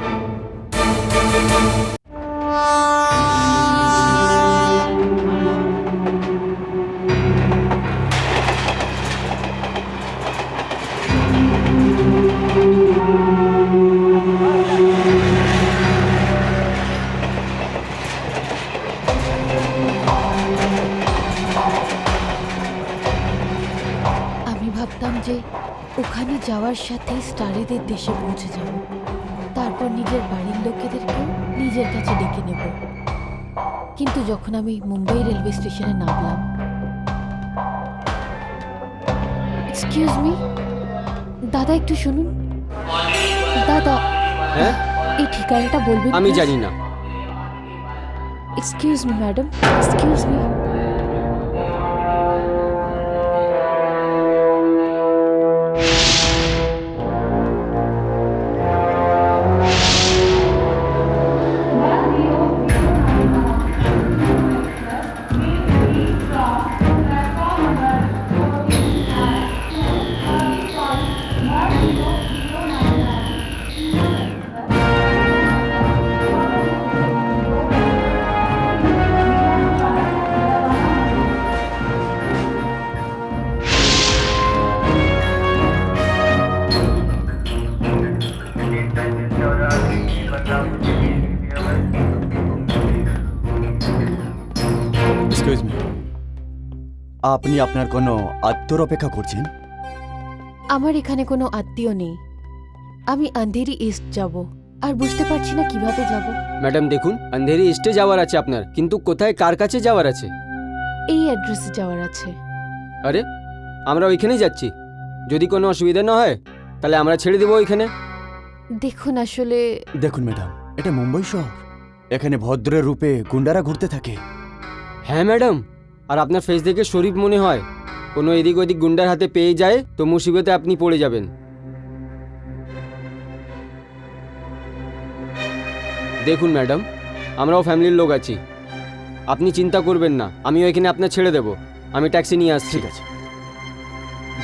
আমি ভাবতাম যে ওখানে যাওয়ার সাথেই স্টারেদের দেশে পৌঁছে যাব, তারপর নিজের বাড়ির লোকেদেরকেও নিজের কাছে ডেকে নেব। কিন্তু যখন আমি মুম্বাই রেলওয়ে স্টেশনে নামলাম, এক্সকিউজ মি দাদা, একটু শুনুন। দাদা, হ্যাঁ, এই ঠিকানাটা বলবেন? আমি জানি না। Excuse me madam, excuse me. Excuse me, আপনি আপনার কোনো আত্মীয়র অপেক্ষা করছেন? আমার এখানে কোনো আত্মীয় নেই। আমি আন্ধেরি ইস্ট যাব, আর বুঝতে পারছি না কিভাবে যাব। ম্যাডাম দেখুন, আন্ধেরি ইস্টে যাওয়ার আছে আপনার, কিন্তু কোথায় কার কাছে যাওয়ার আছে? এই অ্যাড্রেসে যাওয়ার আছে। আরে আমরা ওইখানেই যাচ্ছি। যদি কোনো অসুবিধা না হয় তাহলে আমরা ছেড়ে দেবো ওইখানে। দেখুন আসলে দেখুন ম্যাডাম, এটা মুম্বাই শহর, এখানে ভদ্রের রূপে গুন্ডারা ঘুরতে থাকে। হ্যাঁ ম্যাডাম, আর আপনার ফেস দেখে শরীফ মনে হয়। কোনো এদিক ওদিক গুন্ডার হাতে পেয়ে যায় তো মুসিবতে আপনি পড়ে যাবেন। দেখুন ম্যাডাম, আমরাও ফ্যামিলির লোক আছি, আপনি চিন্তা করবেন না, আমি ওইখানে আপনার ছেড়ে দেবো। আমি ট্যাক্সি নিয়ে আসছি। ঠিক আছে।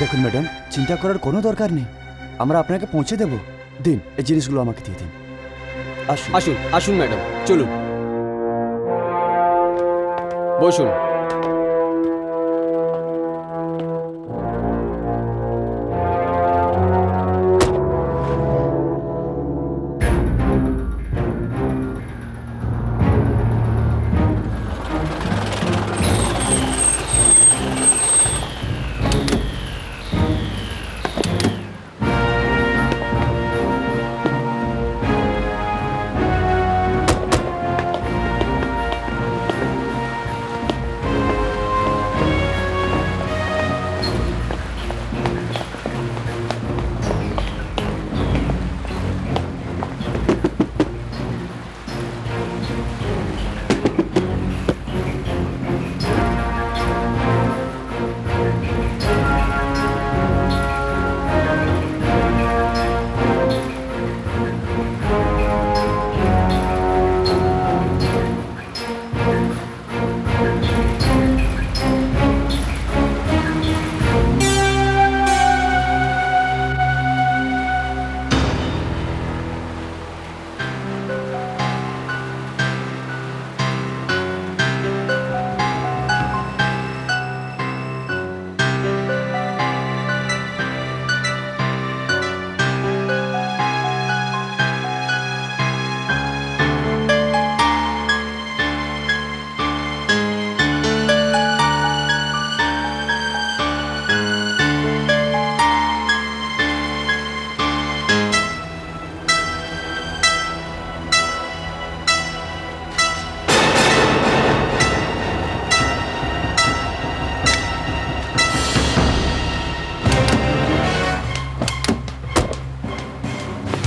দেখুন ম্যাডাম, চিন্তা করার কোনো দরকার নেই, আমরা আপনাকে পৌঁছে দেব। দিন, এই জিনিসগুলো আমাকে দিয়ে দিন। আসুন। আসুন আসুন ম্যাডাম, চলুন বসুন।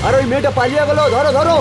আর ওই মেয়েটা পালিয়ে গেল, ধরো ধরো।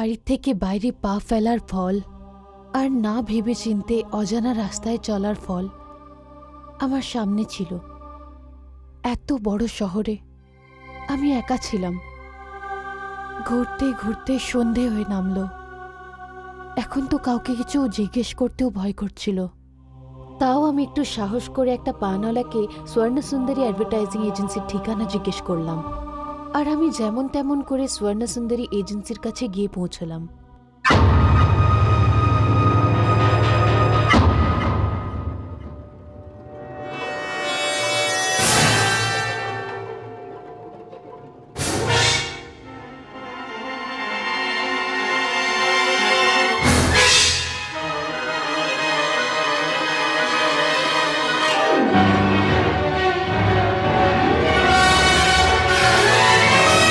বাড়ির থেকে বাইরে পা ফেলার ফল আর না ভেবে চিনতে অজানা রাস্তায় চলার ফল আমার সামনে ছিল। এত বড় শহরে আমি একা ছিলাম। ঘুরতে ঘুরতে সন্ধে হয়ে নামলো। এখন তো কাউকে কিছু জিজ্ঞেস করতেও ভয় করছিল। তাও আমি একটু সাহস করে একটা পানওয়ালাকে স্বর্ণসুন্দরী অ্যাডভার্টাইজিং এজেন্সির ঠিকানা জিজ্ঞেস করলাম। আর আমি যেমন তেমন করে স্বর্ণসুন্দরী এজেন্সির কাছে গিয়ে পৌঁছলাম।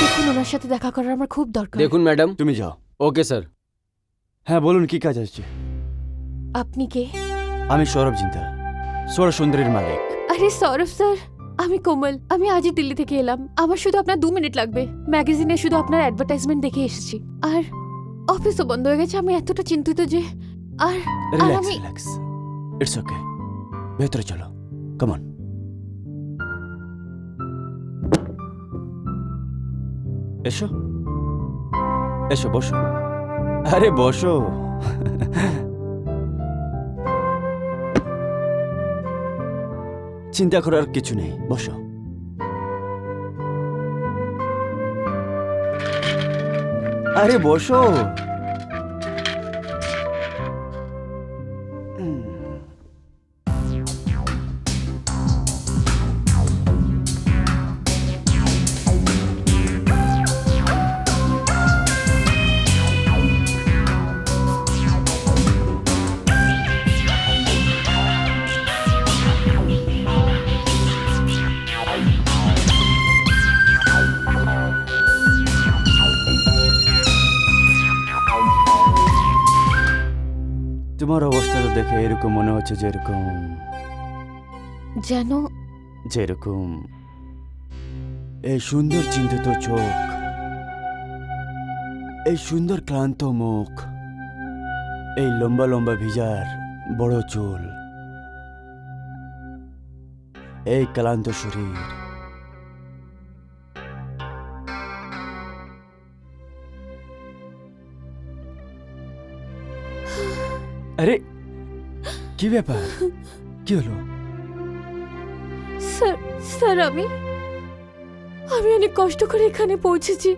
দেখুন, ওনার সাথে দেখা করার আমার খুব দরকার। দেখুন ম্যাডাম। তুমি যাও। Okay sir. হ্যাঁ বলুন, কি কাজ আসছে? আপনি কে? আমি সৌরভ জিন্দাল, সোর সুন্দরীর মালিক। আরে সৌরভ স্যার, আমি কোমল। আমি আজই দিল্লি থেকে এলাম। আমার শুধু আপনার 2 মিনিট লাগবে। ম্যাগাজিনে শুধু আপনার অ্যাডভার্টাইজমেন্ট দেখে এসেছি। আর অফিসও বন্ধ হয়ে গেছে। আমি এতটা চিন্তিত যে আর রিল্যাক্স আমি রিল্যাক্স, ইটস ওকে। ভেতরে চলো, কাম অন। এসো এসো, বসো। আরে বসো। চিন্তা করার কিছু নেই, বসো। আরে বসো। তোমার অবস্থাটা দেখে এরকম মনে হচ্ছে যেরকম এই সুন্দর চিন্তিত চোখ, এই সুন্দর ক্লান্ত মুখ, এই লম্বা লম্বা ভিজার বড় চুল, এই ক্লান্ত শরীর, আরে কি ব্যাপার? কি হলো? স্যার স্যার আমি অনেক কষ্ট করে এখানে পৌঁছেছি।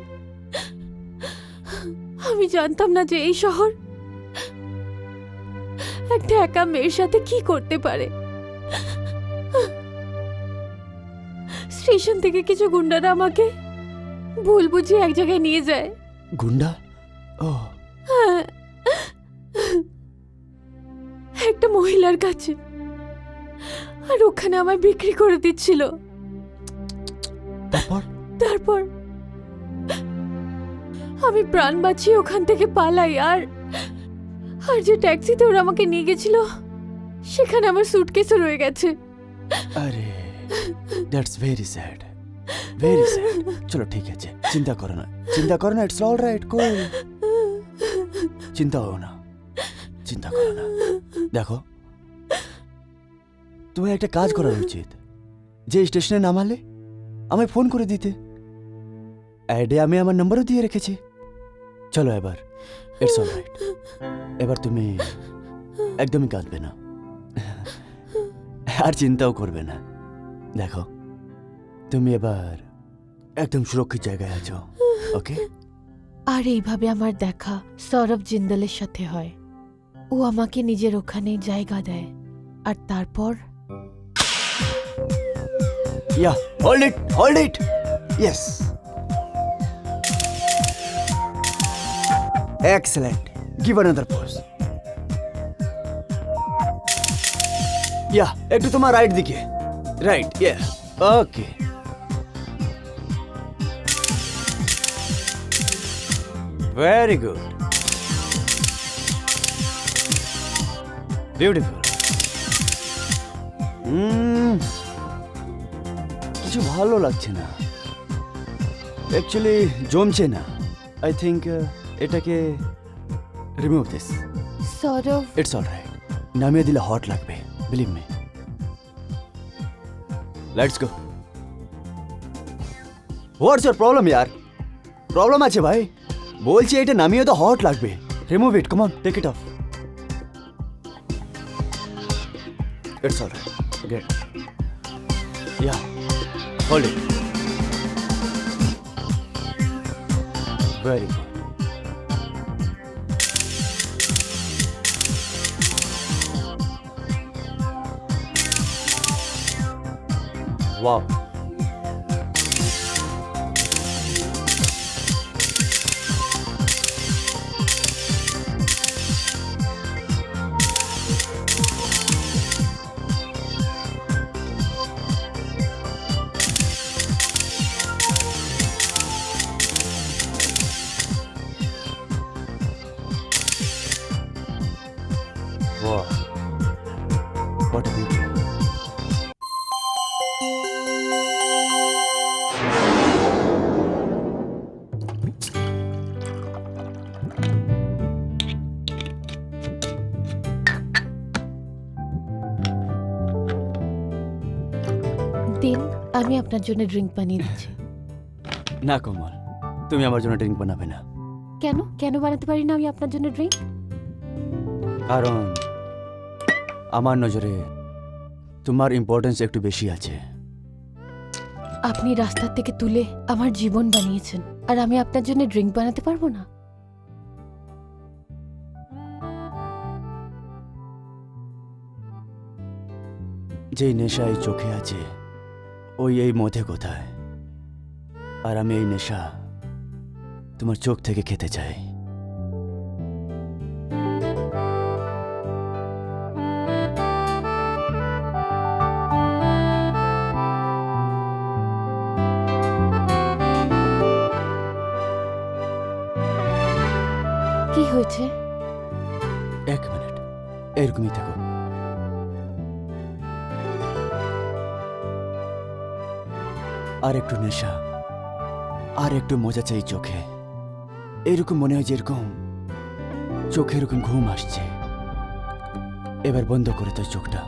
আমি জানতাম না যে এই শহর একটা একা মেয়ের সাথে কি করতে পারে। স্টেশন থেকে কিছু গুন্ডারা আমাকে ভুল বুঝিয়ে এক জায়গায় নিয়ে যায়। গুন্ডা? ও, হ্যাঁ, একটা মহিলার কাছে। আর ওখানে আমায় বিক্রি করে দিচ্ছিল। তারপর আমি প্রাণ বাঁচিয়ে ওখান থেকে পালাই। আর যে ট্যাক্সিতে ওরা আমাকে নিয়ে গেছিল সেখানে আমার সুটকেসও রয়ে গেছে। আরে that's very sad, very sad. চলো ঠিক আছে, চিন্তা করো না, ইটস অল রাইট, কুল। চিন্তা করো না। দেখো, তোমার একটা কাজ করা উচিত। যে স্টেশনে নামালে আমায় ফোন করে দিতে। অ্যাডে আমি আমার নম্বরও দিয়ে রেখেছি। চলো এবার, ইটস অল রাইট। এবার তুমি একদমই কাঁদবে না, আর চিন্তাও করবে না। দেখো, তুমি এবার একদম সুরক্ষিত জায়গায় আছো, ওকে? আর এইভাবে আমার দেখা সৌরভ জিন্দালের সাথে হয়। ও আমাকে নিজের ওখানে জায়গা দেয়। আর তারপর Yeah, hold it. Yes. Excellent. Give another pose. Yeah, একটু তোমার রাইট দিকে। Right, yeah. Okay. Very good. Beautiful. কিছু ভালো লাগছে না, অ্যাকচুয়ালি জমছে না। আই থিঙ্ক এটাকে remove this. Sourav, it's all right, নামিয়ে দিলে হট লাগবে, believe me. Let's go. What's your problem ইয়ার? প্রবলেম আছে ভাই, বলছি এটা নামিয়ে তো হট লাগবে। Remove it, come on, take it off. It's all right, get. Yeah, hold it. Very good. Wow. Wow. What a beauty. দিন, আমি আপনার জন্য ড্রিঙ্ক বানিয়ে দিচ্ছি। না কোমল, তুমি আমার জন্য ড্রিঙ্ক বানাবে না। কেন কেন বানাতে পারি না আমি আপনার জন্য ড্রিঙ্ক? কারণ আমার নজরে তোমার ইম্পর্টেন্স একটু বেশি আছে। আপনি রাস্তার থেকে তুলে আমার জীবন বানিয়েছেন, আর আমি আপনার জন্য ড্রিঙ্ক বানাতে পারবো না? যেই নেশা এই চোখে আছে, ওই এই মধ্যে কোথায়? আর আমি এই নেশা তোমার চোখ থেকে খেতে চাই। কি হয়েছে? এক মিনিট, এরকমই থাকো। আর একটু নেশা, আর একটু মজা চাই চোখে। এরকম মনে হয় যেরকম চোখে এরকম ঘুম আসছে। এবার বন্ধ করে তোর চোখটা।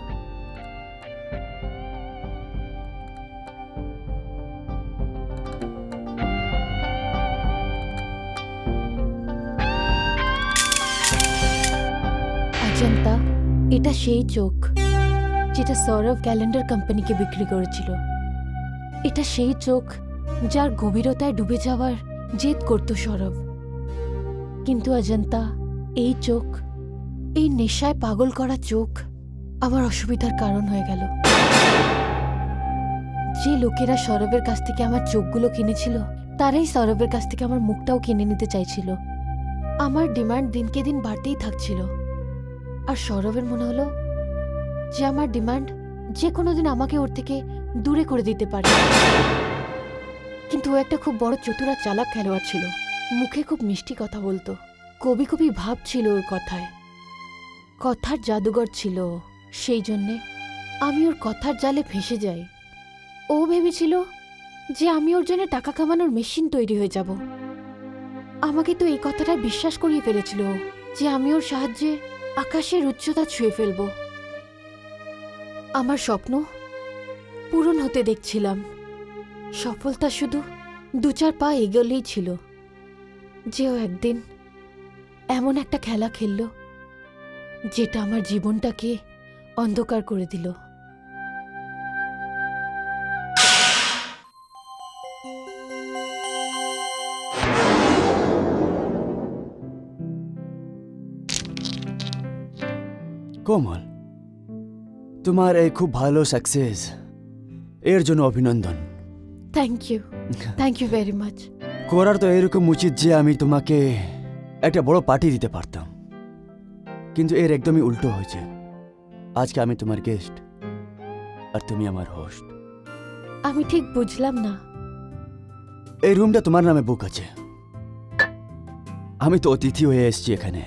অজন্তা, এটা সেই চোখ যেটা সৌরভ ক্যালেন্ডার কোম্পানিকে বিক্রি করেছিল। এটা সেই চোখ যার গভীরতায় ডুবে যাওয়ার জেদ করত সৌরভ। কিন্তু অজন্তা, এই চোখ, এই নেশায় পাগল করা চোখ আমার অসুবিধার কারণ হয়ে গেল। যে লোকেরা সৌরভের কাছ থেকে আমার চোখগুলো কিনেছিল, তারাই সৌরভের কাছ থেকে আমার মুখটাও কিনে নিতে চাইছিল। আমার ডিমান্ড দিনকে দিন বাড়তেই থাকছিল, আর সৌরভের মনে হলো যে আমার ডিমান্ড যে কোনোদিন আমাকে ওর থেকে দূরে করে দিতে পারে। কিন্তু ও একটা খুব বড় চতুর আর চালাক খেলোয়াড় ছিল। মুখে খুব মিষ্টি কথা বলতো, কবি কবি ভাব ছিল ওর কথায়। কথার জাদুঘর ছিল ও। সেই জন্যে আমি ওর কথার জালে ফেঁসে যাই। ও ভেবেছিল যে আমি ওর জন্য টাকা কামানোর মেশিন তৈরি হয়ে যাব। আমাকে তো এই কথাটা বিশ্বাস করিয়ে ফেলেছিল ও, যে আমি ওর সাহায্যে আকাশের উচ্চতা ছুঁয়ে ফেলব। আমার স্বপ্ন পূরণ হতে দেখছিলাম। সফলতা শুধু 2-4 পা এগোলেই ছিল। যে ও একদিন এমন একটা খেলা খেলল যেটা আমার জীবনটাকে অন্ধকার করে দিল। কোমল, তোমার এই খুব ভালো সাকসেস, এর জন্য অভিনন্দন। Thank you very much. করার তো এরকম উচিত যে আমি তোমাকে একটা বড় পার্টি দিতে পারতাম, কিন্তু এর একদমই উল্টো হয়েছে। আজকে আমি তোমার গেস্ট আর তুমি আমার হোস্ট। আমি ঠিক বুঝলাম না। এই রুমটা তোমার নামে বুক আছে। আমি তো অতিথি হয়ে এসেছি এখানে,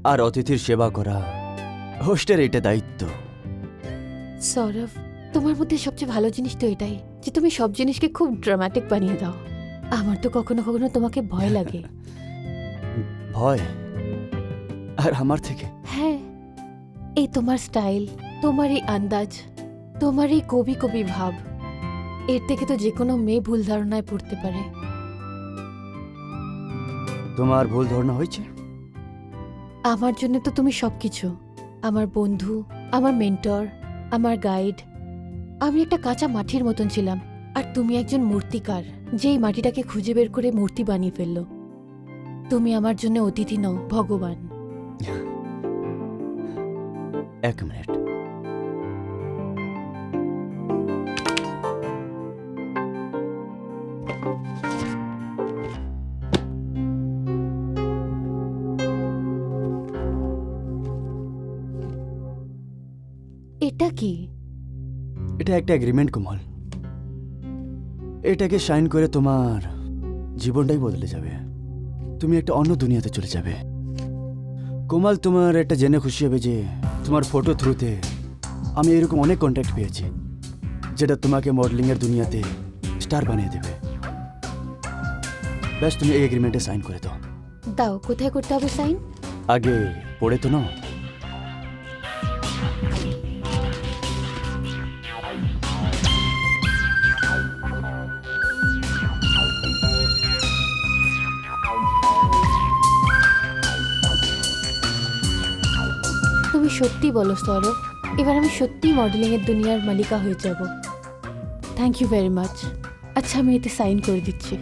আর অতিথির সেবা করা হোস্টের এটা দায়িত্ব। সৌরভ, তোমার মধ্যে সবচেয়ে ভালো জিনিস তো এটাই যে তুমি সব জিনিসকে খুব ড্রামাটিক বানিয়ে দাও। আমার তো কখনো কখনো তোমাকে ভয় লাগে। ভয় আর আমার থেকে? হ্যাঁ, এই তোমার স্টাইল, তোমার এই আন্দাজ, তোমার এই কবি কবি ভাব, এর থেকে তো যে কোনো মেয়ে ভুল ধারণায় পড়তে পারে। তোমার ভুল ধারণা হয়েছে? আমার জন্য তো তুমি সবকিছু, আমার বন্ধু, আমার মেন্টর, আমার গাইড। আমি একটা কাঁচা মাটির মতন ছিলাম, আর তুমি একজন মূর্তিকার, যেই মাটিটাকে খুঁজে বের করে মূর্তি বানিয়ে ফেললো। তুমি আমার জন্য অতিথি নও, ভগবান। এক মিনিট। এটা কি? এটা একটা এগ্রিমেন্ট কোমল। এটাকে সাইন করে তোমার জীবনটাই বদলে যাবে। তুমি একটা অন্য দুনিয়াতে চলে যাবে। কোমল, তোমার এটা জেনে খুশি হবে যে তোমার ফটো থ্রুতে আমি এরকম অনেক কন্ট্যাক্ট পেয়েছি, যেটা তোমাকে মডেলিংয়ের দুনিয়াতে স্টার বানিয়ে দেবে। ব্যাস, তুমি এই এগ্রিমেন্টে সাইন করে দাও। দাও, কোথায় করতে হবে সাইন? আগে পড়ে তো নাও। তুমি সত্যি বলো সৌরভ, এবার আমি সত্যি মডেলিংয়ের দুনিয়ার মালিকা হয়ে যাব। Thank you very much. আচ্ছা, আমি এতে সাইন করে দিচ্ছি।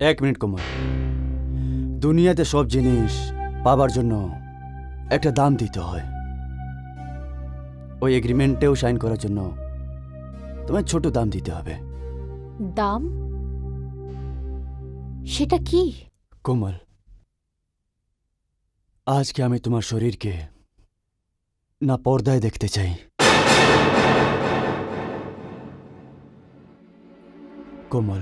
এক মিনিট কোমল, দুনিয়াতে সব জিনিস পাবার জন্য একটা দাম দিতে হয়। ওই এগ্রিমেন্টেও সাইন করার জন্য তোমার ছোট দাম দিতে হবে। দাম? সেটা কি? কোমল, আজকে আমি তোমার শরীরকে না পর্দায় দেখতে চাই। কোমল,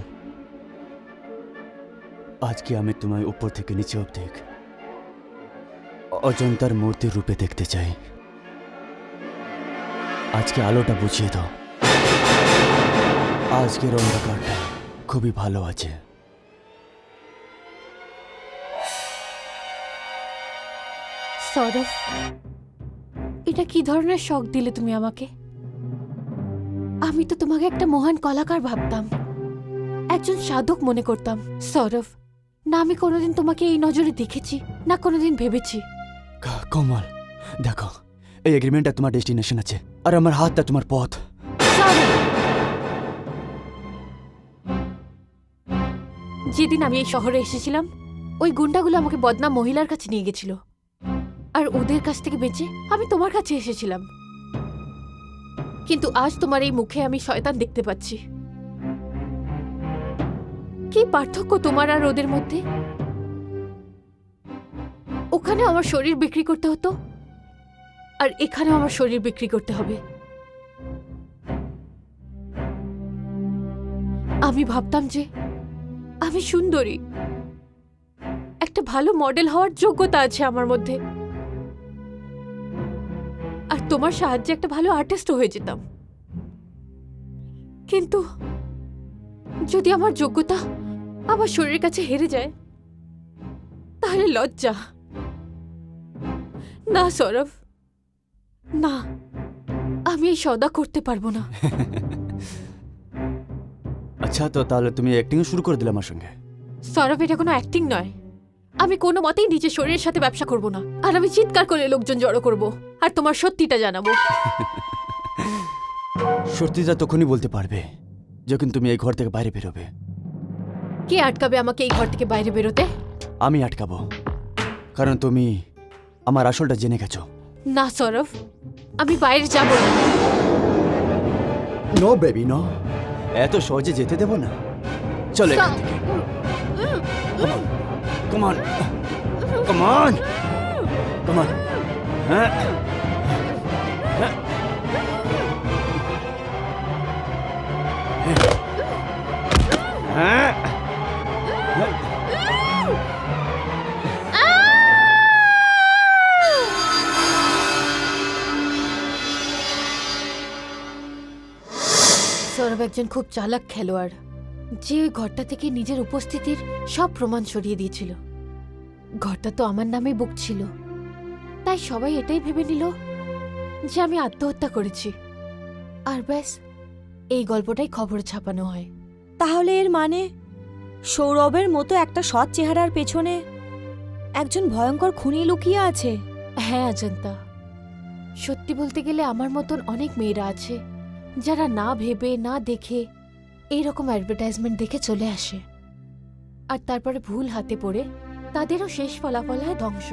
আজকে আমি তোমায় উপর থেকে নিচে অবধি অজন্তার মূর্তির রূপে দেখতে চাই। আজকে আলোটা বুঝিয়ে দাও। আজকের অন্ধকারটা খুবই ভালো আছে। সৌরভ, এটা কি ধরনের শখ দিলে তুমি আমাকে? আমি তো তোমাকে একটা মহান কলাকার ভাবতাম, একজন সাধক মনে করতাম। সৌরভ, না আমি কোনোদিন তোমাকে এই নজরে দেখেছি, না কোনোদিন ভেবেছি। কোমল, দেখো, এই এগ্রিমেন্টটা তোমার ডেস্টিনেশন আছে, আর আমার হাতটা তোমার পথ। সৌরভ, যেদিন আমি এই শহরে এসেছিলাম, ওই গুন্ডাগুলো আমাকে বদনাম মহিলার কাছে নিয়ে গেছিল, আর ওদের কাছ থেকে বেঁচে আমি তোমার কাছে এসেছিলাম। কিন্তু আজ তোমার এই মুখে আমি শয়তান দেখতে পাচ্ছি। কি পার্থক্য তোমার আর ওদের মধ্যে? ওখানে আমার শরীর বিক্রি করতে হতো, আর এখানেও আমার শরীর বিক্রি করতে হবে। আমি ভাবতাম যে আমি সুন্দরী, একটা ভালো মডেল হওয়ার যোগ্যতা আছে আমার মধ্যে, আর তোমার সাহায্যে একটা ভালো আর্টিস্টও হয়ে যেতাম। কিন্তু যদি আমার যোগ্যতা আমার শরীরের কাছে হেরে যায়, তাহলে লজ্জা। না সৌরভ, না, আমি এই সওদা করতে পারবো না। আচ্ছা, তো তাহলে তুমি অ্যাক্টিং শুরু করে দিলে আমার সঙ্গে? সৌরভ, এটা কোনো অ্যাক্টিং নয়। আমি কোনো মতেই নিজের শরীরের সাথে ব্যবসা করব না, আর আমি চিৎকার করে লোকজন জড়ো করব, আর তোমার সত্যিটা জানাবো। সত্যিটা তখনই বলতে পারবে যখন তুমি এই ঘর থেকে বাইরে বেরোবে। কে আটকাবে আমাকে এই ঘর থেকে বাইরে বেরোতে? আমি আটকাবো, কারণ তুমি আমার আসলটা জেনে গেছো। না সৌরভ, আমি বাইরে যাব না। নো বেবি, নো, এত সহজে যেতে দেব না। চলো এখান থেকে। Come on. Come on. Come on. হ্যাঁ। হ্যাঁ। হ্যাঁ। সৌরভ একজন খুব চালাক খেলোয়াড়। যে ওই ঘরটা থেকে নিজের উপস্থিতির সব প্রমাণ সরিয়ে দিয়েছিল। ঘরটা তো আমার নামে বুক ছিল, তাই সবাই এটাই ভেবে নিল যে আমি আত্মহত্যা করেছি। আর ব্যাস, এই গল্পটাই খবরে ছাপানো হয়। তাহলে এর মানে সৌরভের মতো একটা সৎ চেহারার পেছনে একজন ভয়ঙ্কর খুনি লুকিয়ে আছে। হ্যাঁ অজন্তা, সত্যি বলতে গেলে আমার মতন অনেক মেয়েরা আছে যারা না ভেবে না দেখে এইরকম অ্যাডভার্টাইজমেন্ট দেখে চলে আসে, আর তারপরে ভুল হাতে পড়ে তাদেরও শেষ ফলাফল হয় ধ্বংস।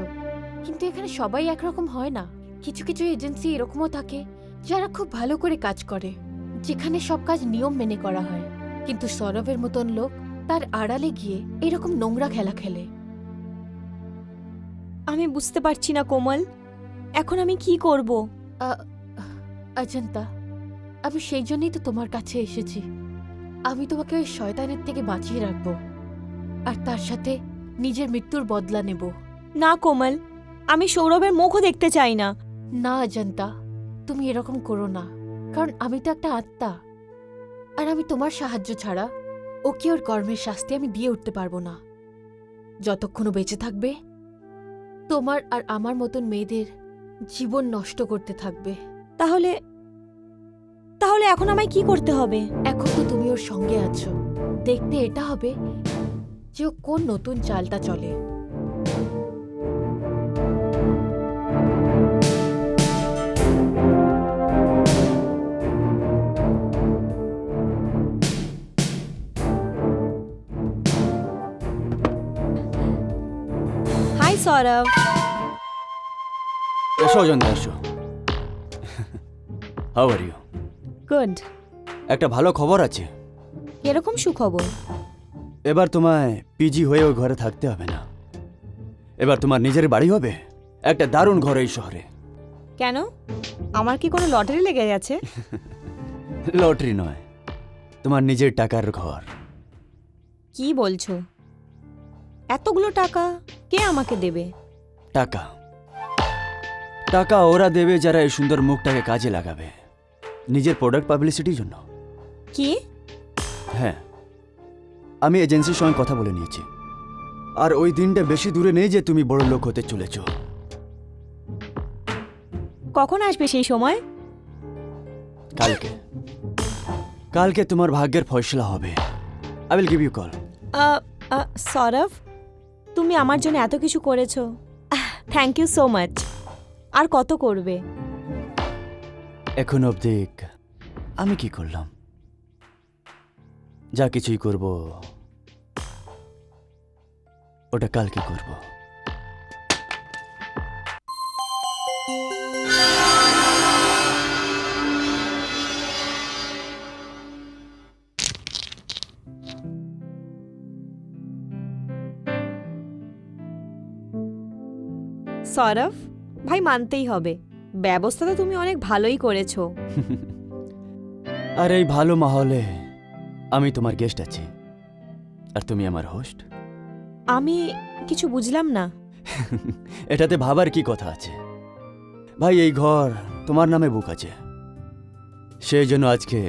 কিন্তু এখানে সবাই একরকম হয় না। কিছু কিছু এজেন্সি এরকমও থাকে যারা খুব ভালো করে কাজ করে, যেখানে সব কাজ নিয়ম মেনে করা হয়। কিন্তু সৌরভের মতন লোক তার আড়ালে গিয়ে এরকম নোংরা খেলা খেলে। আমি বুঝতে পারছি না কোমল, এখন আমি কি করব? অজন্তা, আমি সেই জন্যই তো তোমার কাছে এসেছি। আমি তোমাকে ওই শয়তানের থেকে বাঁচিয়ে রাখবো, আর তার সাথে নিজের মৃত্যুর বদলা নেব। না কোমল, আমি সৌরভের মুখও দেখতে চাই না। না অজন্তা, তুমি এরকম করো না, কারণ আমি তো একটা আত্মা, আর আমি তোমার সাহায্য ছাড়া ওকে ওর কর্মের শাস্তি আমি দিয়ে উঠতে পারবো না। যতক্ষণ ও বেঁচে থাকবে, তোমার আর আমার মতন মেয়েদের জীবন নষ্ট করতে থাকবে। তাহলে তাহলে এখন আমায় কি করতে হবে? এখন তো তুমি ওর সঙ্গে আছো, দেখতে এটা হবে যে ও কোন নতুন চালটা চলে। হাই সৌরভ। এসো অজন্তা, এসো। How are you? গুড। একটা ভালো খবর আছে। এরকম সুখবর? এবার তোমায় পিজি হয়ে ওই ঘরে থাকতে হবে না। এবার তোমার নিজের বাড়ি হবে, একটা দারুণ ঘর এই শহরে। কেন? আমার কি কোনো লটারি লেগে গেছে? লটারি নয়, তোমার নিজের টাকার ঘর। কি বলছো? এতগুলো টাকা কে আমাকে দেবে? টাকা টাকা ওরা দেবে যারা এই সুন্দর মুখটাকে কাজে লাগাবে নিজের প্রোডাক্ট পাবলিসিটির জন্য। কি? হ্যাঁ, আমি এজেন্সির সঙ্গে কথা বলে নিয়েছি, আর ওই দিনটা বেশি দূরে নেই যে তুমি বড় লোক হতে চলেছ। কখন আসবে সেই সময়? কালকে কালকে তোমার ভাগ্যের ফয়সলা হবে। I will give you call. Sourav, তুমি আমার জন্য এত কিছু করেছো, থ্যাংক ইউ সো মাচ। আর কত করবে? এখন অবধি আমি কি করলাম? যা কিছুই করব ওটা কালকে করব। সৌরভ ভাই, মানতেই হবে, ব্যবস্থা তো তুমি অনেক ভালোই করেছো। আর এই ভালো মাহলে আমি তোমার গেস্ট আছি, আর তুমি আমার হোস্ট। আমি কিছু বুঝলাম না। এটাতে ভাবার কি কথা আছে? ভাই, এই ঘর তোমার নামে বুক আছে, সেই জন্য আজকে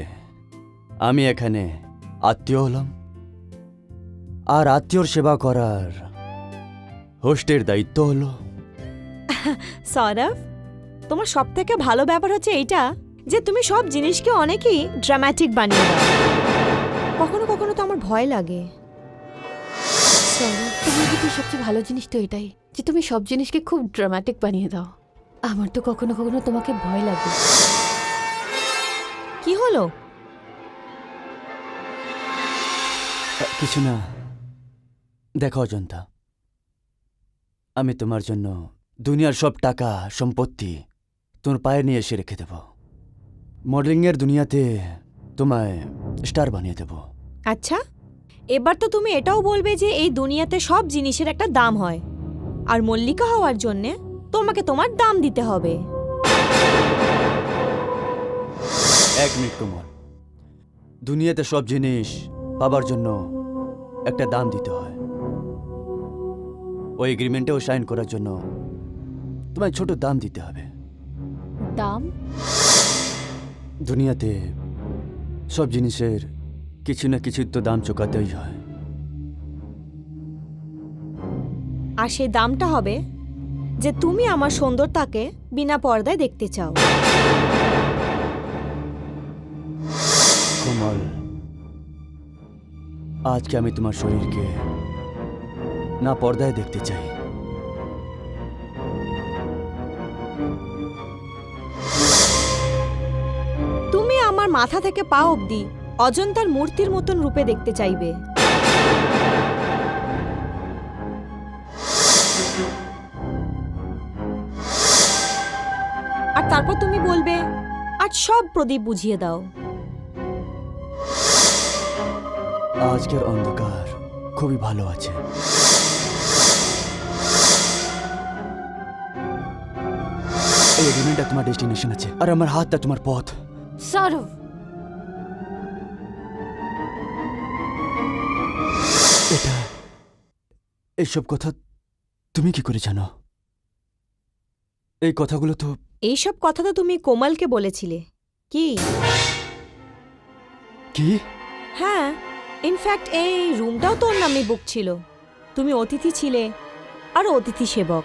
আমি এখানে আত্মীয় হলাম, আর আত্মীয়র সেবা করার হোস্টের দায়িত্ব হলো। সৌরভ, তোমার সব থেকে ভালো ব্যাপার হচ্ছে এইটা যে তুমি সব জিনিসকে অনেকই ড্রামাটিক বানিয়ে দাও। কখনো কখনো তো আমার ভয় লাগে। সৌরভ, তোমার ভিতরে সবচেয়ে ভালো জিনিস তো এটাই যে তুমি সব জিনিসকে খুব ড্রামাটিক বানিয়ে দাও। আমার তো কখনো কখনো তোমাকে ভয় লাগে। কি হলো? কিছু না। দেখো অজন্তা, আমি তোমার জন্য দুনিয়ার সব টাকা সম্পত্তি তোমার পায়ে নিয়ে এসে রেখে দেব। মডেলিংয়ের দুনিয়াতে তোমায় স্টার বানিয়ে দেব। আচ্ছা, এবার তো তুমি এটাও বলবে যে এই দুনিয়াতে সব জিনিসের একটা দাম হয়, আর মল্লিকা হওয়ার জন্যে তোমাকে তোমার দাম দিতে হবে। এক মিনিট কোমল, দুনিয়াতে সব জিনিস পাবার জন্য একটা দাম দিতে হয়। ওই এগ্রিমেন্টেও সাইন করার জন্য তোমায় ছোট দাম দিতে হবে। দাম? দুনিয়াতে সব জিনিসের কিছু না কিছু তো দাম চুকাতেই হয়। আর সেই দামটা হবে যে তুমি আমার সুন্দরতাকে বিনা পর্দায় দেখতে চাও। কোমল, আজকে আমি তোমার শরীরকে না পর্দায় দেখতে চাই। তুমি আমার মাথা থেকে পা অবধি অজন্তার মূর্তির মতন রূপে দেখতে চাইবে। আর তারপর তুমি বলবে আজ সব প্রদীপ বুঝিয়ে দাও। আজকের অন্ধকার খুবই ভালো আছে। এই এগ্রিমেন্টটা তোমার ডেস্টিনেশন আছে, আর আমার হাতটা তোমার পথ। সৌরভ, এটা এইসব কথা তুমি কি করে জানো? এই কথাগুলো তো এইসব কথা তো তুমি কোমলকে বলেছিলে কি? কি? হ্যাঁ, ইনফ্যাক্ট এই রুমটাও তোর নামে বুক ছিল। তুমি অতিথি ছিলে আর অতিথি সেবক।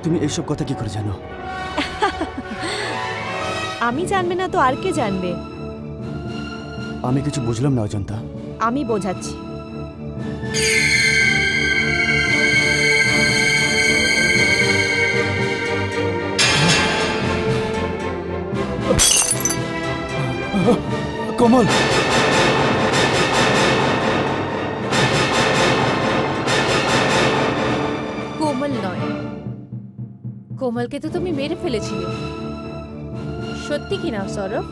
তুমি এইসব কথা কি করে জানো? আমি জানবে না তো আর কে জানবে? আমি কিছু বুঝলাম না অজন্তা। আমি বোঝাচ্ছি। কোমল, কোমল নয়, কোমলকে তো তুমি মেরে ফেলেছিলে। সত্যি কি না সৌরভ?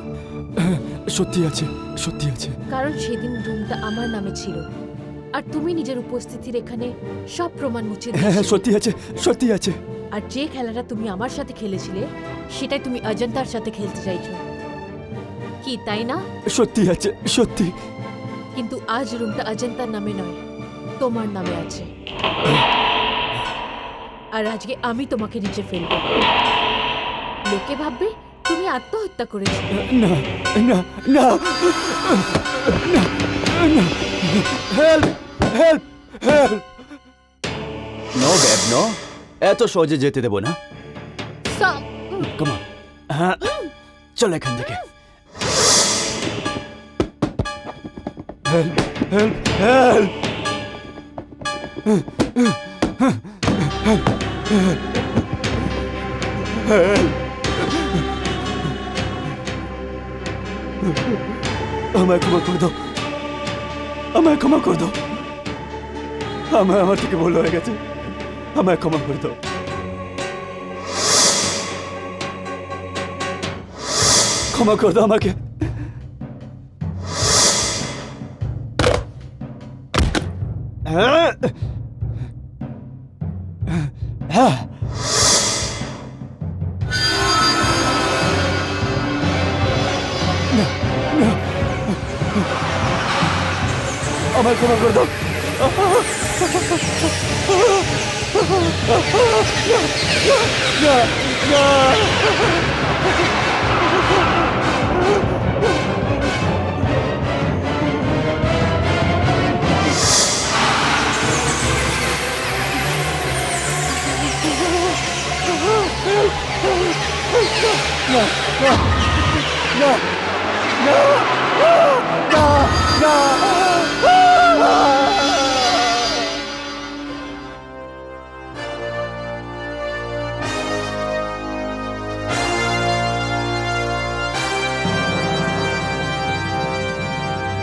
সত্যি আছে, সত্যি আছে। কারণ সেদিন রুমটা আমার নামে ছিল আর তুমি নিজের উপস্থিতির এখানে সব প্রমাণ মুছে হ্যাঁ হ্যাঁ, দিয়েছিলে। সত্যি আছে, সত্যি আছে। আর যে খেলাটা তুমি আমার সাথে খেলেছিলে সেটাই তুমি অজন্তার সাথে খেলতে চাইছো, কি তাই না? সত্যি আছে, সত্যি। কিন্তু আজ রুমটা অজন্তার নামে নয়, তোমার নামে আছে। আর আজকে আমি তোমাকে নিচে ফেলবো। লোকে ভাববে তুমি আত্মহত্যা করেছো। না না না না না, help help help. No babe, no, এত সহজে যেতে দেবো না। সব- কমান, হ্যাঁ, চল এখান থেকে। Help help help. আমায় ক্ষমা করে দাও, আমায় ক্ষমা করে দাও। আমার থেকে ভুল হয়ে গেছে, আমায় ক্ষমা করে দাও। ক্ষমা করে দাও আমাকে। হ্যাঁ হ্যাঁ, আমায় ক্ষমা করে দাও। না না, না না না না না।